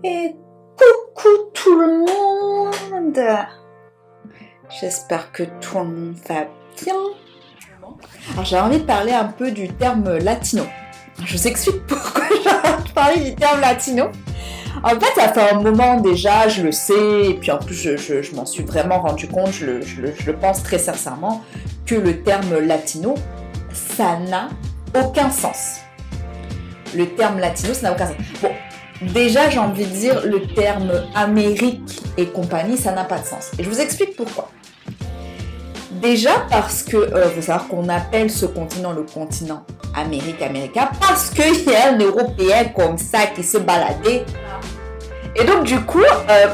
Et coucou tout le monde! J'espère que tout le monde va bien. Alors j'ai envie de parler un peu du terme latino. Je vous explique pourquoi j'ai envie de parler du terme latino. En fait, ça fait un moment déjà, je le sais, et puis en plus je m'en suis vraiment rendu compte, je le pense très sincèrement, que le terme latino, ça n'a aucun sens. Le terme latino, ça n'a aucun sens. Bon, déjà j'ai envie de dire, le terme Amérique et compagnie, ça n'a pas de sens. Et je vous explique pourquoi. Déjà parce que, faut savoir qu'on appelle ce continent le continent Amérique, parce qu'il y a un Européen comme ça qui se baladait. Et donc du coup,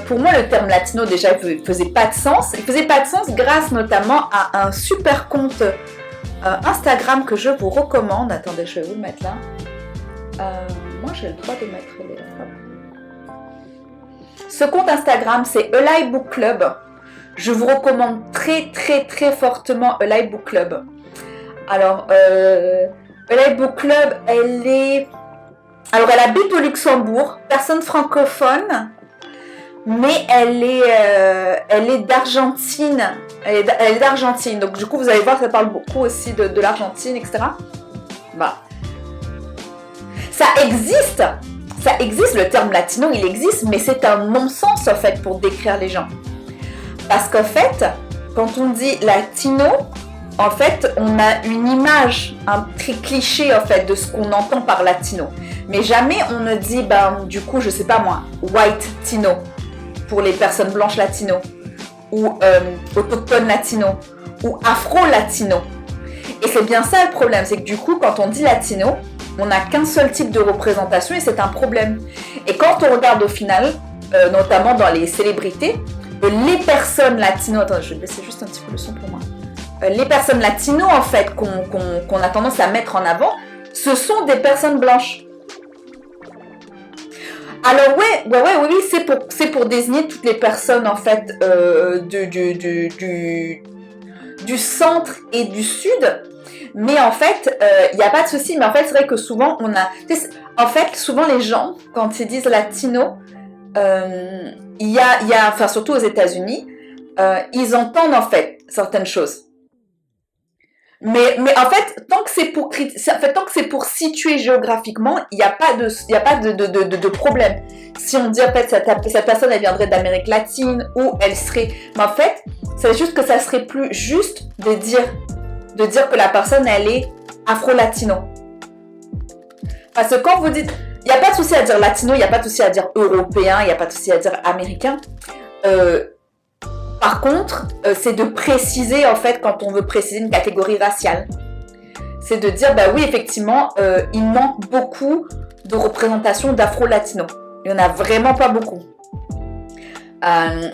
pour moi le terme latino déjà il faisait pas de sens. Il faisait pas de sens grâce notamment à un super compte Instagram que je vous recommande. Attendez, je vais vous le mettre là. Moi j'ai le droit de mettre les... Ce compte Instagram c'est Eli Book Club. Je vous recommande très fortement Eli Book Club. Alors, Eli Book Club, elle habite au Luxembourg, personne francophone, mais elle est d'Argentine. Elle est d'Argentine, donc du coup, vous allez voir, ça parle beaucoup aussi de l'Argentine, etc. Bah, ça existe, le terme latino, il existe, mais c'est un non-sens, en fait, pour décrire les gens. Parce qu'en fait, quand on dit latino, en fait, on a une image, un très cliché, en fait, de ce qu'on entend par latino. Mais jamais on ne dit, du coup, je sais pas moi, white tino, pour les personnes blanches latino, ou autochtones latino, ou afro-latino. Et c'est bien ça le problème, c'est que du coup, quand on dit latino, on n'a qu'un seul type de représentation et c'est un problème. Et quand on regarde au final, notamment dans les célébrités, les personnes latino, attends, je vais baisser juste un petit peu le son pour moi. Les personnes latino, en fait, qu'on a tendance à mettre en avant, ce sont des personnes blanches. Alors oui, c'est pour désigner toutes les personnes, en fait, du centre et du sud. Mais en fait, il n'y a pas de souci. Mais en fait, c'est vrai que souvent, souvent les gens, quand ils disent latino, enfin surtout aux États-Unis, ils entendent en fait certaines choses. Mais en fait, tant que c'est pour situer géographiquement, il n'y a pas de problème. Si on dit en fait cette personne elle viendrait d'Amérique latine ou elle serait, mais en fait, c'est juste que ça serait plus juste de dire que la personne elle est afro-latino. Parce que quand vous dites il n'y a pas de souci à dire latino, il n'y a pas de souci à dire européen, il n'y a pas de souci à dire américain. Par contre, c'est de préciser, en fait, quand on veut préciser une catégorie raciale. C'est de dire, oui, effectivement, il manque beaucoup de représentation d'afro-latino. Il n'y en a vraiment pas beaucoup.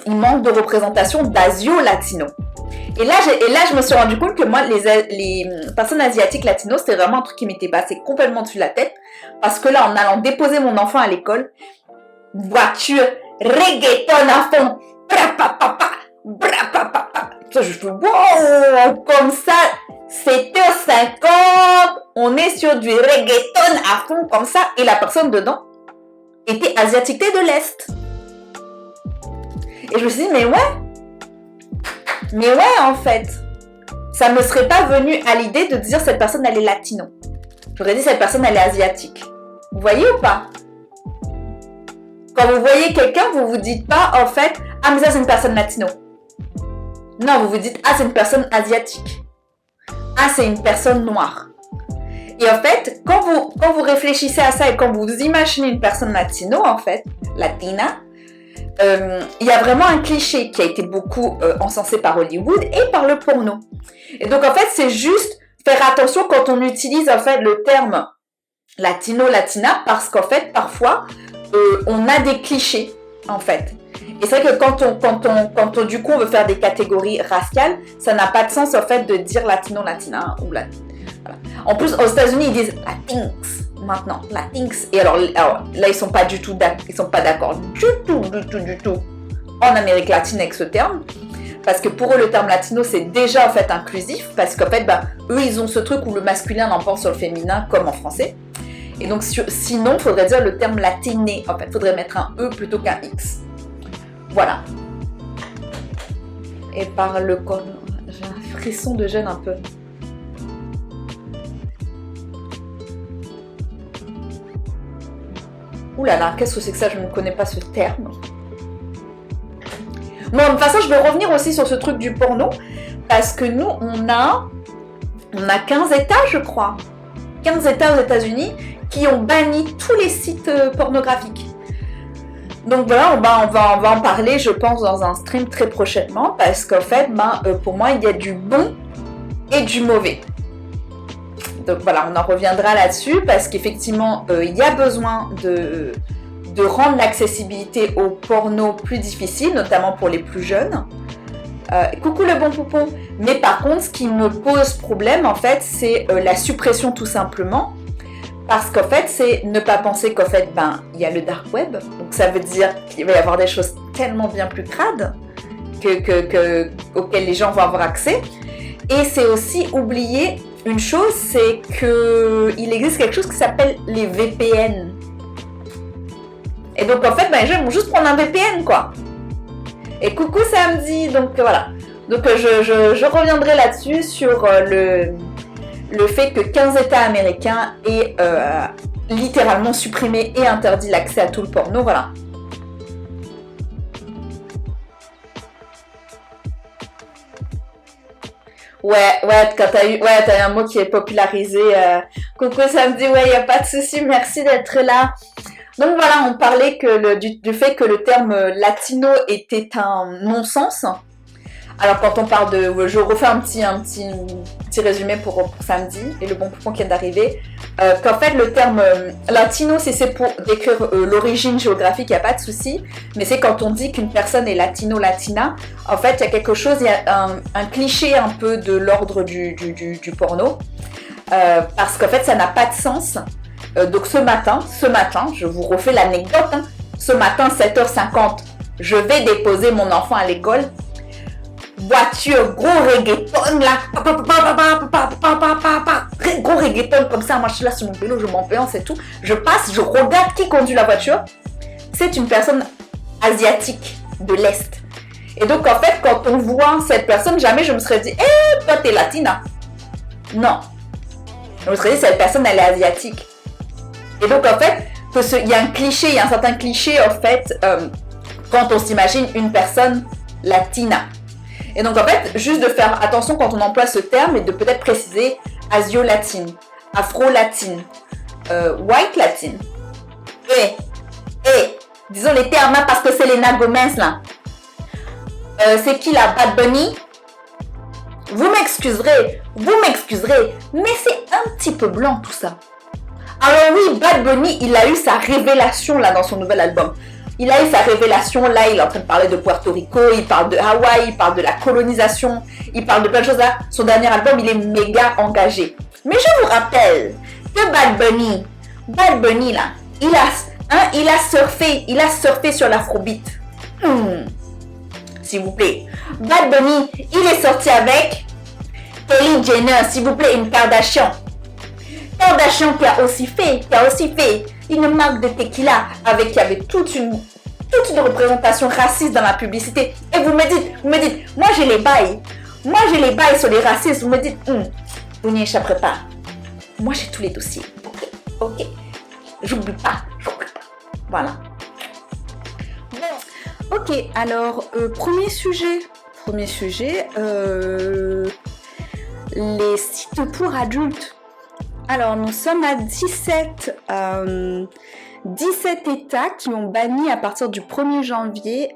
Il manque de représentation d'asio-latino. Et là, je me suis rendu compte que moi, les personnes asiatiques latinos, c'était vraiment un truc qui m'était passé complètement dessus la tête. Parce que là, en allant déposer mon enfant à l'école, voiture, reggaeton à fond, brapapapa, brapapapa. Je fais, wow, comme ça, 7h50, on est sur du reggaeton à fond, comme ça. Et la personne dedans était asiatique de l'Est. Et je me suis dit, mais ouais, en fait, ça me serait pas venu à l'idée de dire cette personne, elle est latino. J'aurais dit cette personne, elle est asiatique. Vous voyez ou pas? Quand vous voyez quelqu'un, vous vous dites pas, en fait, ah, mais ça, c'est une personne latino. Non, vous vous dites, ah, c'est une personne asiatique. Ah, c'est une personne noire. Et en fait, quand vous réfléchissez à ça et quand vous imaginez une personne latino, en fait, latina, il y a vraiment un cliché qui a été beaucoup encensé par Hollywood et par le porno. Et donc en fait, c'est juste faire attention quand on utilise en fait le terme latino, latina, parce qu'en fait, parfois, on a des clichés en fait. Et c'est vrai que quand on du coup on veut faire des catégories raciales, ça n'a pas de sens en fait de dire latino, latina ou voilà. En plus, aux États-Unis, ils disent Latinx maintenant, Latinx. Et alors là, ils sont pas du tout d'accord du tout en Amérique latine avec ce terme. Parce que pour eux, le terme latino, c'est déjà en fait inclusif. Parce qu'en fait, eux, ils ont ce truc où le masculin l'emporte sur le féminin, comme en français. Et donc, sinon, il faudrait dire le terme latiné. En fait, il faudrait mettre un E plutôt qu'un X. Voilà. Et par le corps, j'ai un frisson de gêne un peu. Ouh là là, qu'est-ce que c'est que ça? Je ne connais pas ce terme. Bon, de toute façon, je vais revenir aussi sur ce truc du porno. Parce que nous, on a 15 États, je crois. 15 États aux États-Unis qui ont banni tous les sites pornographiques. Donc voilà, on va en parler, je pense, dans un stream très prochainement. Parce qu'en fait, pour moi, il y a du bon et du mauvais. Donc voilà, on en reviendra là-dessus parce qu'effectivement, il y a besoin de rendre l'accessibilité au porno plus difficile, notamment pour les plus jeunes. Coucou le bon poupon. Mais par contre, ce qui me pose problème, en fait, c'est la suppression tout simplement. Parce qu'en fait, c'est ne pas penser qu'en fait, il y a le dark web. Donc ça veut dire qu'il va y avoir des choses tellement bien plus crades auxquelles les gens vont avoir accès. Et c'est aussi oublier une chose, c'est qu'il existe quelque chose qui s'appelle les VPN. Et donc en fait, les gens vont juste prendre un VPN, quoi. Et coucou samedi, donc voilà. Donc je reviendrai là-dessus sur le fait que 15 États américains aient littéralement supprimé et interdit l'accès à tout le porno, voilà. Ouais, quand t'as eu un mot qui est popularisé. Coucou samedi, ouais, y a pas de souci, merci d'être là. Donc voilà, on parlait du fait que le terme latino était un non-sens. Alors quand on parle je refais un petit résumé pour samedi et le bon poupon qui vient d'arriver. Qu'en fait le terme latino, si c'est pour décrire l'origine géographique, il n'y a pas de souci. Mais c'est quand on dit qu'une personne est latino-latina, en fait il y a quelque chose, il y a un cliché un peu de l'ordre du porno. Parce qu'en fait ça n'a pas de sens. Donc ce matin, je vous refais l'anecdote. Ce matin, 7h50, je vais déposer mon enfant à l'école. Voiture, gros reggaeton là, gros reggaeton comme ça, moi je suis là sur mon vélo, je m'ambiance et tout, je passe, je regarde qui conduit la voiture, c'est une personne asiatique de l'Est. Et donc en fait, quand on voit cette personne, jamais je me serais dit, toi t'es latina. Non. Je me serais dit, cette personne elle est asiatique. Et donc en fait, il y a un certain cliché en fait, quand on s'imagine une personne latina. Et donc en fait, juste de faire attention quand on emploie ce terme et de peut-être préciser asio-latine, afro-latine, white-latine. Disons les termes là parce que c'est Selena Gomez là. C'est qui la Bad Bunny? Vous m'excuserez, mais c'est un petit peu blanc tout ça. Alors oui, Bad Bunny, il a eu sa révélation là dans son nouvel album. Il a eu sa révélation, là, il est en train de parler de Puerto Rico, il parle de Hawaï, il parle de la colonisation, il parle de plein de choses là. Son dernier album, il est méga engagé. Mais je vous rappelle que Bad Bunny là, il a surfé sur l'afrobeat. S'il vous plaît. Bad Bunny, il est sorti avec Kylie Jenner, s'il vous plaît, une Kardashian. Kardashian qui a aussi fait une marque de tequila qui avait toute une représentation raciste dans la publicité. Et vous me dites, moi j'ai les bails sur les racistes. Vous me dites, vous n'y échapperez pas. Moi j'ai tous les dossiers. Ok. J'oublie pas. Voilà. Bon. Ok, alors, premier sujet, les sites pour adultes. Alors, nous sommes à 17 17 États qui ont banni à partir du 1er janvier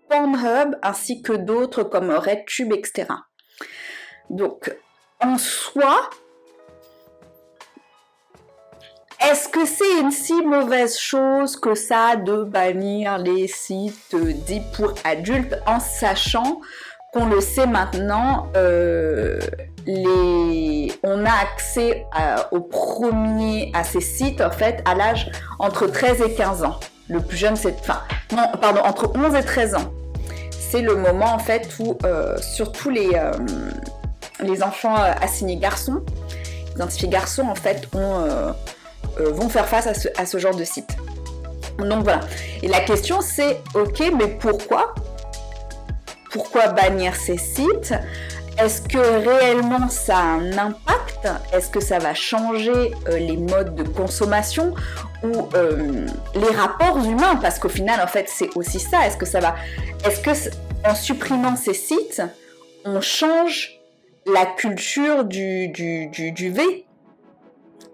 Pornhub ainsi que d'autres comme RedTube, etc. Donc, en soi, est-ce que c'est une si mauvaise chose que ça de bannir les sites dits pour adultes en sachant qu'on le sait maintenant, on a accès à ces sites en fait à l'âge entre 13 et 15 ans. Le plus jeune c'est entre 11 et 13 ans. C'est le moment en fait où surtout les enfants assignés garçons, identifiés garçons en fait vont faire face à ce genre de site. Donc voilà. Et la question c'est ok, mais pourquoi bannir ces sites? Est-ce que réellement ça a un impact? Est-ce que ça va changer les modes de consommation ou les rapports humains? Parce qu'au final, en fait, c'est aussi ça. Est-ce que en supprimant ces sites, on change la culture du V,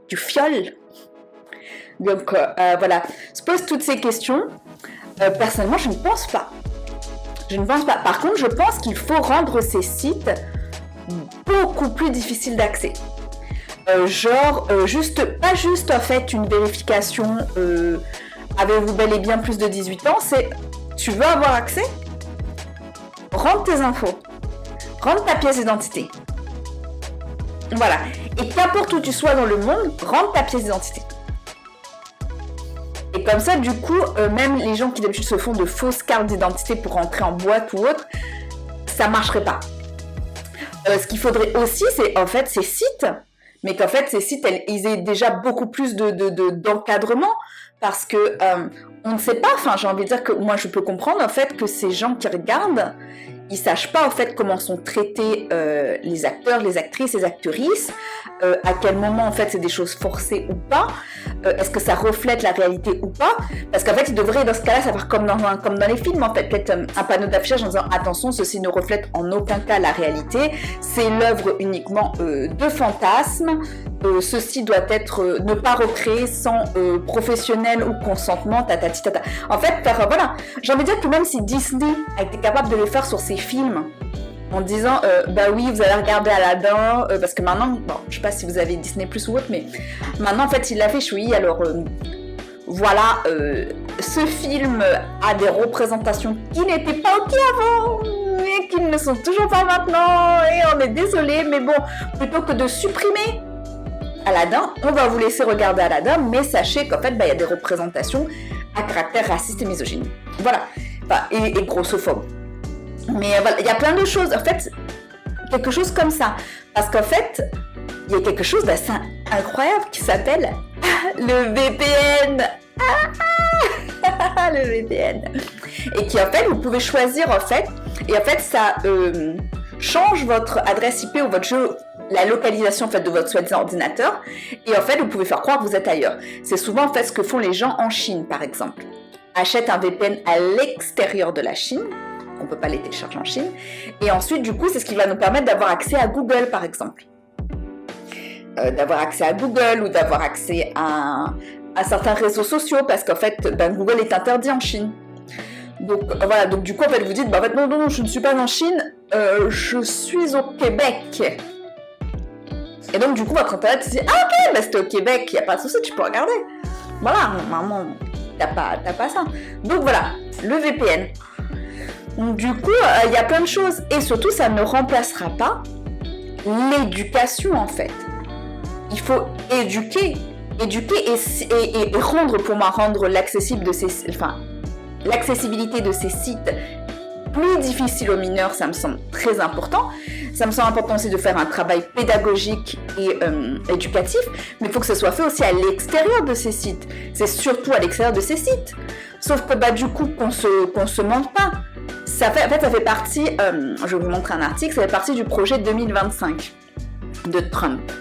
du fiol? Donc voilà, se pose toutes ces questions. Personnellement, je ne pense pas. Par contre, je pense qu'il faut rendre ces sites beaucoup plus difficiles d'accès. Pas juste en fait une vérification avez-vous bel et bien plus de 18 ans, c'est tu veux avoir accès? Rentre tes infos, rentre ta pièce d'identité. Voilà. Et qu'importe où tu sois dans le monde, rentre ta pièce d'identité. Et comme ça, du coup, même les gens qui d'habitude se font de fausses cartes d'identité pour rentrer en boîte ou autre, ça marcherait pas. Ce qu'il faudrait aussi, c'est en fait ces sites, mais qu'en fait ces sites, ils aient déjà beaucoup plus d'encadrement, parce que on ne sait pas. Enfin, j'ai envie de dire que moi, je peux comprendre en fait que ces gens qui regardent, ils sachent pas en fait comment sont traités les acteurs, les actrices, les actrices, à quel moment en fait c'est des choses forcées ou pas, est-ce que ça reflète la réalité ou pas, parce qu'en fait ils devraient dans ce cas-là savoir comme dans les films en fait, peut-être un panneau d'affichage en disant attention, ceci ne reflète en aucun cas la réalité, c'est l'œuvre uniquement de fantasmes, ceci doit être ne pas recréer sans professionnel ou consentement, tatati tata. En fait, voilà, j'ai envie de dire que même si Disney a été capable de le faire sur ses films, en disant bah oui, vous allez regarder Aladdin, parce que maintenant, bon, je sais pas si vous avez Disney Plus ou autre, mais maintenant en fait il l'a fait, oui, alors voilà, ce film a des représentations qui n'étaient pas ok avant, mais qui ne sont toujours pas maintenant, et on est désolé, mais bon, plutôt que de supprimer Aladdin, on va vous laisser regarder Aladdin, mais sachez qu'en fait, bah, y a des représentations à caractère raciste et misogyne. Voilà, enfin, et grossophobe. Mais voilà, il y a plein de choses, en fait, quelque chose comme ça. Parce qu'en fait, il y a quelque chose d'assez incroyable qui s'appelle le VPN. Le VPN. Et qui, en fait, vous pouvez choisir, en fait, et en fait, ça change votre adresse IP ou votre jeu, la localisation en fait de votre soi-disant ordinateur, et en fait vous pouvez faire croire que vous êtes ailleurs. C'est souvent en fait ce que font les gens en Chine par exemple. Achètent un VPN à l'extérieur de la Chine, on peut pas les télécharger en Chine, et ensuite du coup c'est ce qui va nous permettre d'avoir accès à Google par exemple. D'avoir accès à Google ou d'avoir accès à certains réseaux sociaux, parce qu'en fait Google est interdit en Chine. Donc voilà, donc du coup en fait vous dites bah en fait non, je ne suis pas en Chine, je suis au Québec. Et donc du coup votre internet se dit ah ok, bah c'était au Québec, il n'y a pas de souci, tu peux regarder. Voilà, normalement t'as pas ça. Donc voilà, le VPN. Donc du coup il y a plein de choses, et surtout ça ne remplacera pas l'éducation en fait. Il faut éduquer et rendre l'accessibilité de ces sites plus difficile aux mineurs, ça me semble très important. Ça me semble important aussi de faire un travail pédagogique et éducatif, mais il faut que ce soit fait aussi à l'extérieur de ces sites. C'est surtout à l'extérieur de ces sites. Sauf que du coup, qu'on se mente pas. Ça fait partie, je vais vous montrer un article, ça fait partie du projet 2025 de Trump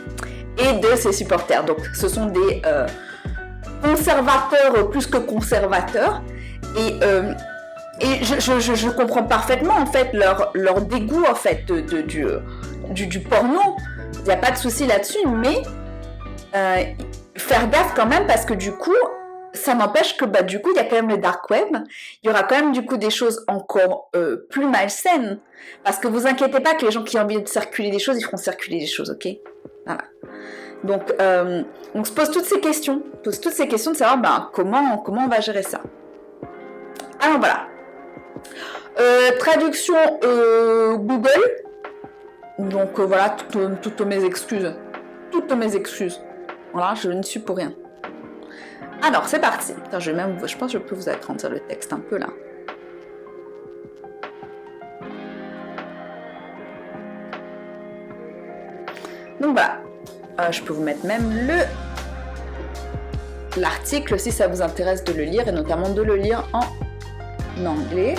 et de ses supporters. Donc ce sont des conservateurs plus que conservateurs, et je comprends parfaitement en fait leur dégoût en fait du porno. Il n'y a pas de souci là-dessus, mais faire gaffe quand même, parce que du coup ça n'empêche que bah, du coup, il y a quand même le dark web. Il y aura quand même du coup des choses encore plus malsaines. Parce que vous inquiétez pas que les gens qui ont envie de circuler des choses, ils feront circuler des choses, ok? Voilà. Donc, on se pose toutes ces questions. On pose toutes ces questions de savoir bah, comment on va gérer ça. Alors voilà. Traduction Google. Donc voilà, toutes mes excuses. Toutes mes excuses. Voilà, je ne suis pour rien. Alors, c'est parti. Attends, je pense que je peux vous agrandir le texte un peu là. Donc voilà. Je peux vous mettre même l'article si ça vous intéresse de le lire et notamment de le lire en anglais.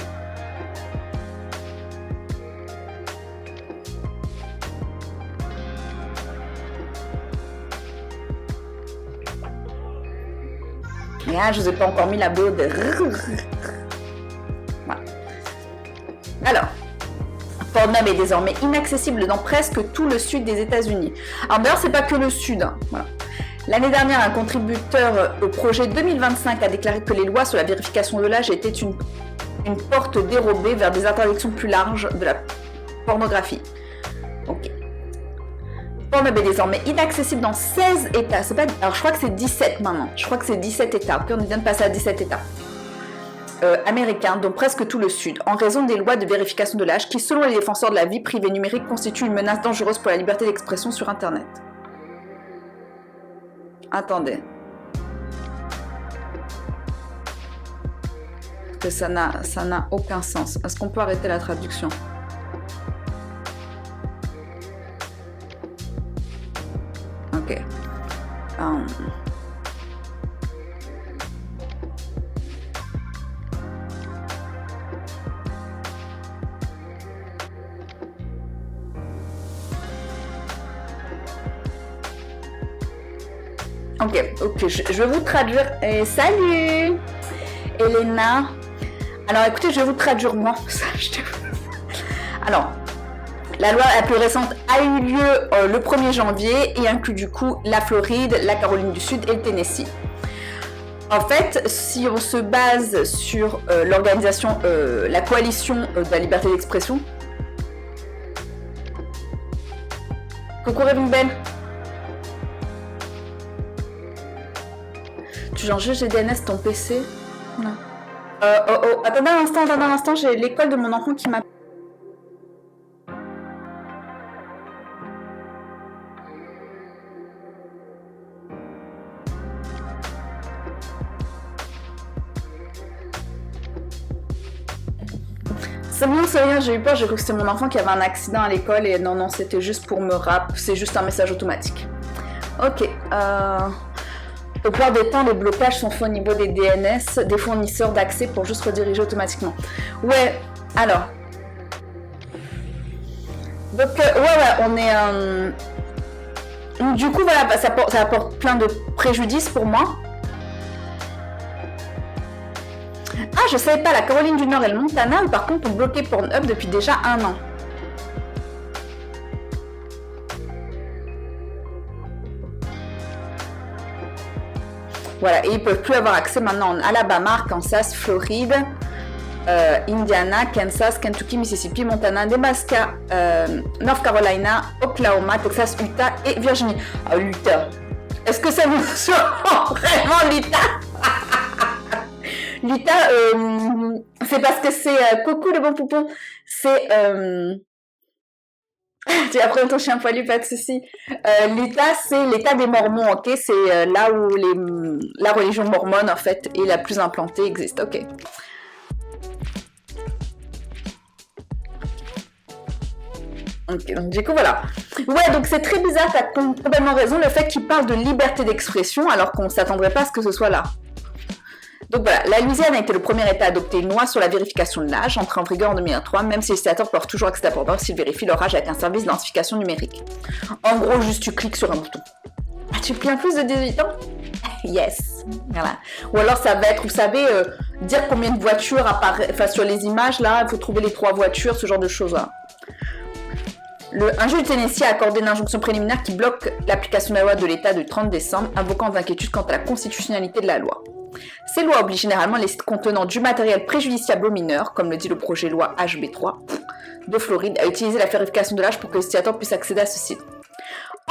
Et là, je vous ai pas encore mis la BO de... Voilà. Alors, Pornhub est désormais inaccessible dans presque tout le sud des États-Unis. Alors d'ailleurs, c'est pas que le sud. Hein. Voilà. L'année dernière, un contributeur au projet 2025 a déclaré que les lois sur la vérification de l'âge étaient une porte dérobée vers des interdictions plus larges de la pornographie. Ok. Pornhub est désormais inaccessible dans 16 États. Alors je crois que c'est 17 maintenant. Je crois que c'est 17 États. Ok, on vient de passer à 17 États. Américains, dont presque tout le Sud, en raison des lois de vérification de l'âge qui, selon les défenseurs de la vie privée numérique, constituent une menace dangereuse pour la liberté d'expression sur Internet. Attendez. Que ça n'a aucun sens. Est-ce qu'on peut arrêter la traduction ? Ok. Ok, je vais vous traduire. Salut Elena. Alors écoutez, je vais vous traduire moi. Alors, la loi la plus récente a eu lieu le 1er janvier et inclut du coup la Floride, la Caroline du Sud et le Tennessee. En fait, si on se base sur l'organisation, la coalition de la liberté d'expression. Coucou Révin Ben. Tu changes GDNS ton PC. Voilà. Attendez un instant, j'ai l'école de mon enfant qui m'appelle. C'est rien, j'ai eu peur, j'ai cru que c'était mon enfant qui avait un accident à l'école et non, c'était juste pour me rappeler, c'est juste un message automatique. Ok, au plupart des temps, les blocages sont faits au niveau des DNS, des fournisseurs d'accès pour juste rediriger automatiquement. Ouais, alors. Donc, on est... Du coup, voilà, ça apporte plein de préjudices pour moi. Ah, je savais pas, la Caroline du Nord et le Montana, par contre, ont bloqué Pornhub depuis déjà 1 an. Voilà, et ils peuvent plus avoir accès maintenant en Alabama, Arkansas, Floride, Indiana, Kansas, Kentucky, Mississippi, Montana, Nebraska, North Carolina, Oklahoma, Texas, Utah et Virginie. Ah, l'Utah. Est-ce que ça vous surprend vraiment l'Utah? L'Utah, c'est parce que c'est coucou le bon poupon, c'est après ton chien poilu, pas de souci. L'Utah, c'est l'État des Mormons, ok? C'est là où la religion mormone en fait est la plus implantée, existe, ok? Ok, donc du coup voilà. Ouais, donc c'est très bizarre, t'as complètement raison, le fait qu'il parle de liberté d'expression alors qu'on s'attendrait pas à ce que ce soit là. Donc voilà, la Louisiane a été le premier État à adopter une loi sur la vérification de l'âge, entrée en vigueur en 2003, même si les utilisateurs peuvent toujours accéder à Pornhub s'ils vérifient leur âge avec un service d'identification numérique. En gros, juste tu cliques sur un bouton. As-tu bien plus de 18 ans? Yes. Voilà. Ou alors ça va être, vous savez, dire combien de voitures apparaissent, enfin sur les images là, il faut trouver les 3 voitures, ce genre de choses là. Un juge du Tennessee a accordé une injonction préliminaire qui bloque l'application de la loi de l'État du 30 décembre, invoquant des inquiétudes quant à la constitutionnalité de la loi. Ces lois obligent généralement les sites contenant du matériel préjudiciable aux mineurs, comme le dit le projet loi HB3 de Floride, à utiliser la vérification de l'âge pour que les utilisateurs puissent accéder à ce site.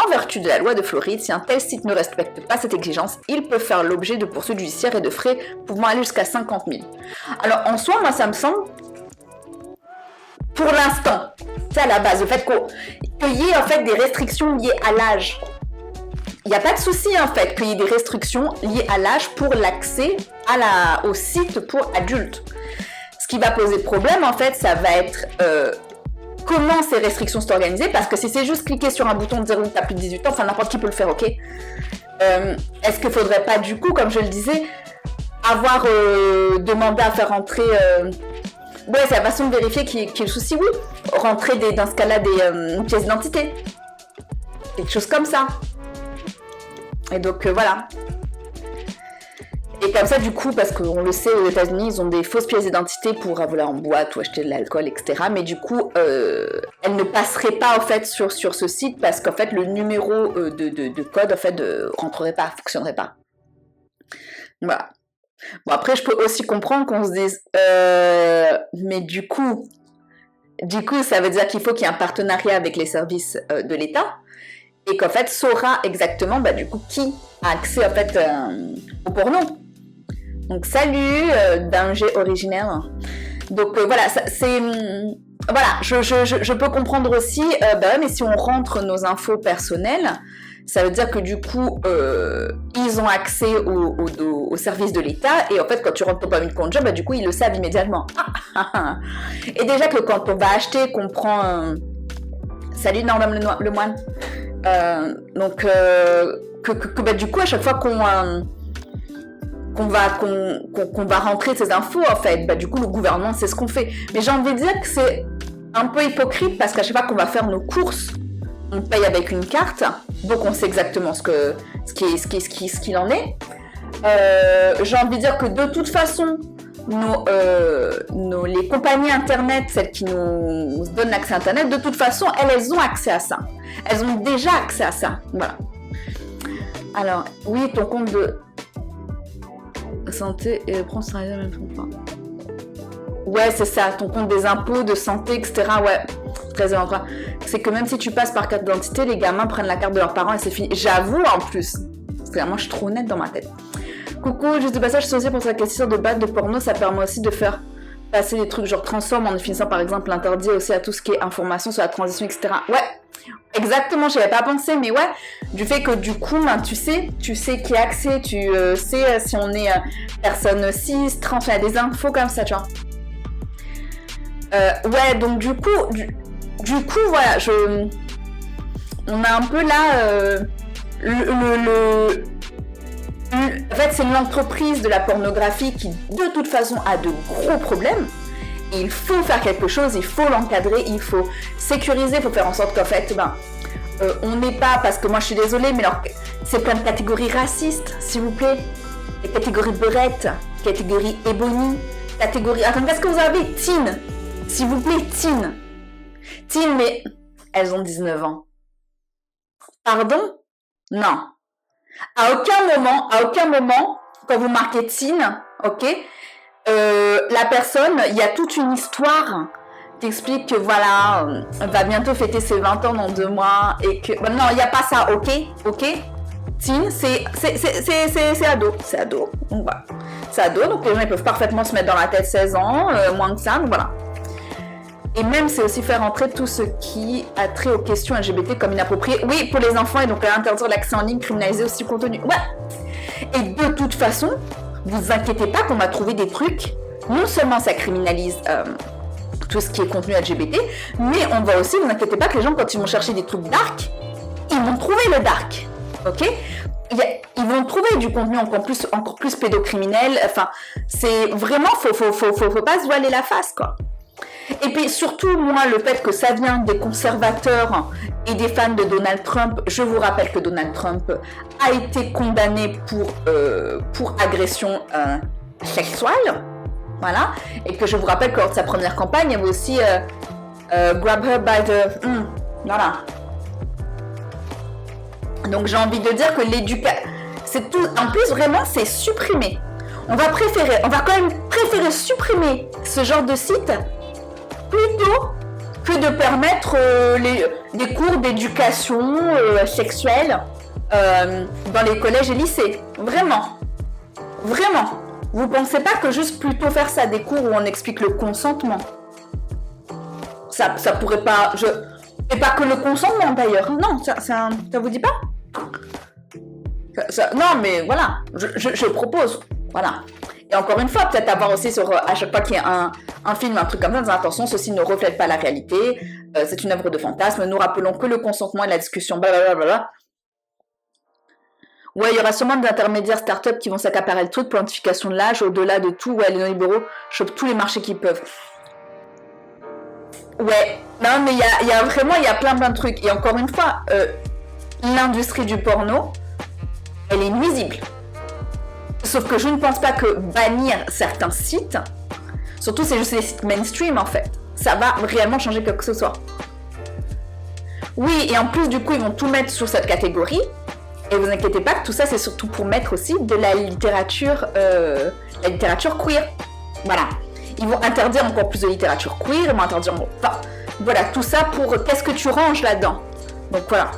En vertu de la loi de Floride, si un tel site ne respecte pas cette exigence, il peut faire l'objet de poursuites judiciaires et de frais pouvant aller jusqu'à 50 000. Alors en soi, moi ça me semble, pour l'instant, c'est à la base, le fait qu'il y ait en fait des restrictions liées à l'âge. Il n'y a pas de souci en fait qu'il y ait des restrictions liées à l'âge pour l'accès au site pour adultes. Ce qui va poser problème en fait, ça va être comment ces restrictions sont organisées, parce que si c'est juste cliquer sur un bouton de dire oui, t'as plus de 18 ans, enfin n'importe qui peut le faire, ok. Est-ce qu'il ne faudrait pas du coup, comme je le disais, avoir demandé à faire rentrer... Ouais, c'est la façon de vérifier qui est le souci, oui. Rentrer dans ce cas-là des pièces d'identité. Quelque chose comme ça. Et donc voilà. Et comme ça, du coup, parce qu'on le sait, aux États-Unis, ils ont des fausses pièces d'identité pour voler en boîte ou acheter de l'alcool, etc. Mais du coup, elles ne passeraient pas en fait sur ce site parce qu'en fait, le numéro de code en fait rentrerait pas, fonctionnerait pas. Voilà. Bon, après, je peux aussi comprendre qu'on se dise, mais du coup, ça veut dire qu'il faut qu'il y ait un partenariat avec les services de l'État et qu'en fait, saura exactement, du coup, qui a accès en fait au porno. Donc, salut, danger originel. Donc, voilà, c'est... Voilà, je peux comprendre aussi, mais si on rentre nos infos personnelles, ça veut dire que du coup, ils ont accès au service de l'État et en fait, quand tu rentres ton permis de conduire, du coup, ils le savent immédiatement. Et déjà que quand on va acheter, qu'on prend... Salut Norman le moine. Donc, du coup, à chaque fois qu'on va rentrer ces infos, en fait, du coup, le gouvernement, c'est ce qu'on fait. Mais j'ai envie de dire que c'est un peu hypocrite parce qu'à chaque fois qu'on va faire nos courses, on paye avec une carte, donc on sait exactement ce qu'il en est. J'ai envie de dire que de toute façon, les compagnies internet, celles qui nous donnent l'accès à internet, de toute façon, elles ont accès à ça. Elles ont déjà accès à ça. Voilà. Alors, oui, ton compte de santé et prends ça même pas. Ouais, c'est ça, ton compte des impôts, de santé, etc. Ouais, très important. C'est que même si tu passes par carte d'identité, les gamins prennent la carte de leurs parents et c'est fini. J'avoue en plus. Parce que moi, je suis trop honnête dans ma tête. Coucou, juste de passage, je suis aussi pour sa question de base de porno, ça permet aussi de faire passer des trucs genre transforme en définissant par exemple l'interdit aussi à tout ce qui est information sur la transition, etc. Ouais, exactement, j'y avais pas pensé, mais ouais, du fait que du coup, tu sais qui a accès, tu sais si on est personne cis, trans, il y a des infos comme ça, tu vois. Ouais, donc du coup, voilà, on a un peu là en fait, c'est l'entreprise de la pornographie qui, de toute façon, a de gros problèmes. Et il faut faire quelque chose, il faut l'encadrer, il faut sécuriser, il faut faire en sorte qu'en fait, on n'est pas, parce que moi je suis désolée, mais alors, c'est plein de catégories racistes, s'il vous plaît. Les catégories beurette, catégorie ébony, catégorie... Attends, qu'est-ce que vous avez? Teen, s'il vous plaît, teen. Teen, mais elles ont 19 ans. Pardon? Non. À aucun moment, quand vous marquez teen, ok, la personne, il y a toute une histoire qui explique que voilà, elle va bientôt fêter ses 20 ans dans 2 mois et que... non, il n'y a pas ça, ok. Teen, c'est ado, donc voilà. C'est ado, donc les gens ils peuvent parfaitement se mettre dans la tête 16 ans, moins que ça, donc voilà. Et même, c'est aussi faire entrer tout ce qui a trait aux questions LGBT comme inappropriées. Oui, pour les enfants, et donc interdire l'accès en ligne, criminaliser aussi le contenu. Ouais. Et de toute façon, vous inquiétez pas qu'on va trouver des trucs. Non seulement ça criminalise tout ce qui est contenu LGBT, mais on va aussi, vous inquiétez pas que les gens, quand ils vont chercher des trucs dark, ils vont trouver le dark. Ok ? Ils vont trouver du contenu encore plus pédocriminel. Enfin, c'est vraiment, faut pas se voiler la face, quoi. Et puis surtout, moi, le fait que ça vient des conservateurs et des fans de Donald Trump, je vous rappelle que Donald Trump a été condamné pour agression sexuelle, voilà, et que je vous rappelle que lors de sa première campagne, il y avait aussi Grab her by the... voilà. Donc j'ai envie de dire que l'éducation... c'est tout. En plus, vraiment, c'est supprimé. on va quand même préférer supprimer ce genre de site plutôt que de permettre les cours d'éducation sexuelle dans les collèges et lycées. Vraiment. Vraiment. Vous pensez pas que juste plutôt faire ça des cours où on explique le consentement? Ça pourrait pas... Et pas que le consentement d'ailleurs. Non, ça vous dit pas? Non, mais voilà. Je propose. Voilà. Et encore une fois, peut-être avoir aussi sur à chaque fois qu'il y a un film, un truc comme ça, attention, ceci ne reflète pas la réalité, c'est une œuvre de fantasme, nous rappelons que le consentement et la discussion, blablabla. Ouais, il y aura sûrement des intermédiaires start-up qui vont s'accaparer le truc, plantification de l'âge, au-delà de tout, ouais, les néolibéraux chopent tous les marchés qu'ils peuvent. Ouais, non, mais il y a plein de trucs. Et encore une fois, l'industrie du porno, elle est nuisible. Sauf que je ne pense pas que bannir certains sites, surtout c'est juste les sites mainstream en fait, ça va réellement changer quoi que ce soit. Oui, et en plus du coup ils vont tout mettre sur cette catégorie, et vous inquiétez pas que tout ça c'est surtout pour mettre aussi de la littérature queer. Voilà. Ils vont interdire encore plus de littérature queer, ils vont interdire... Enfin, voilà, tout ça pour... Qu'est-ce que tu ranges là-dedans? Donc voilà.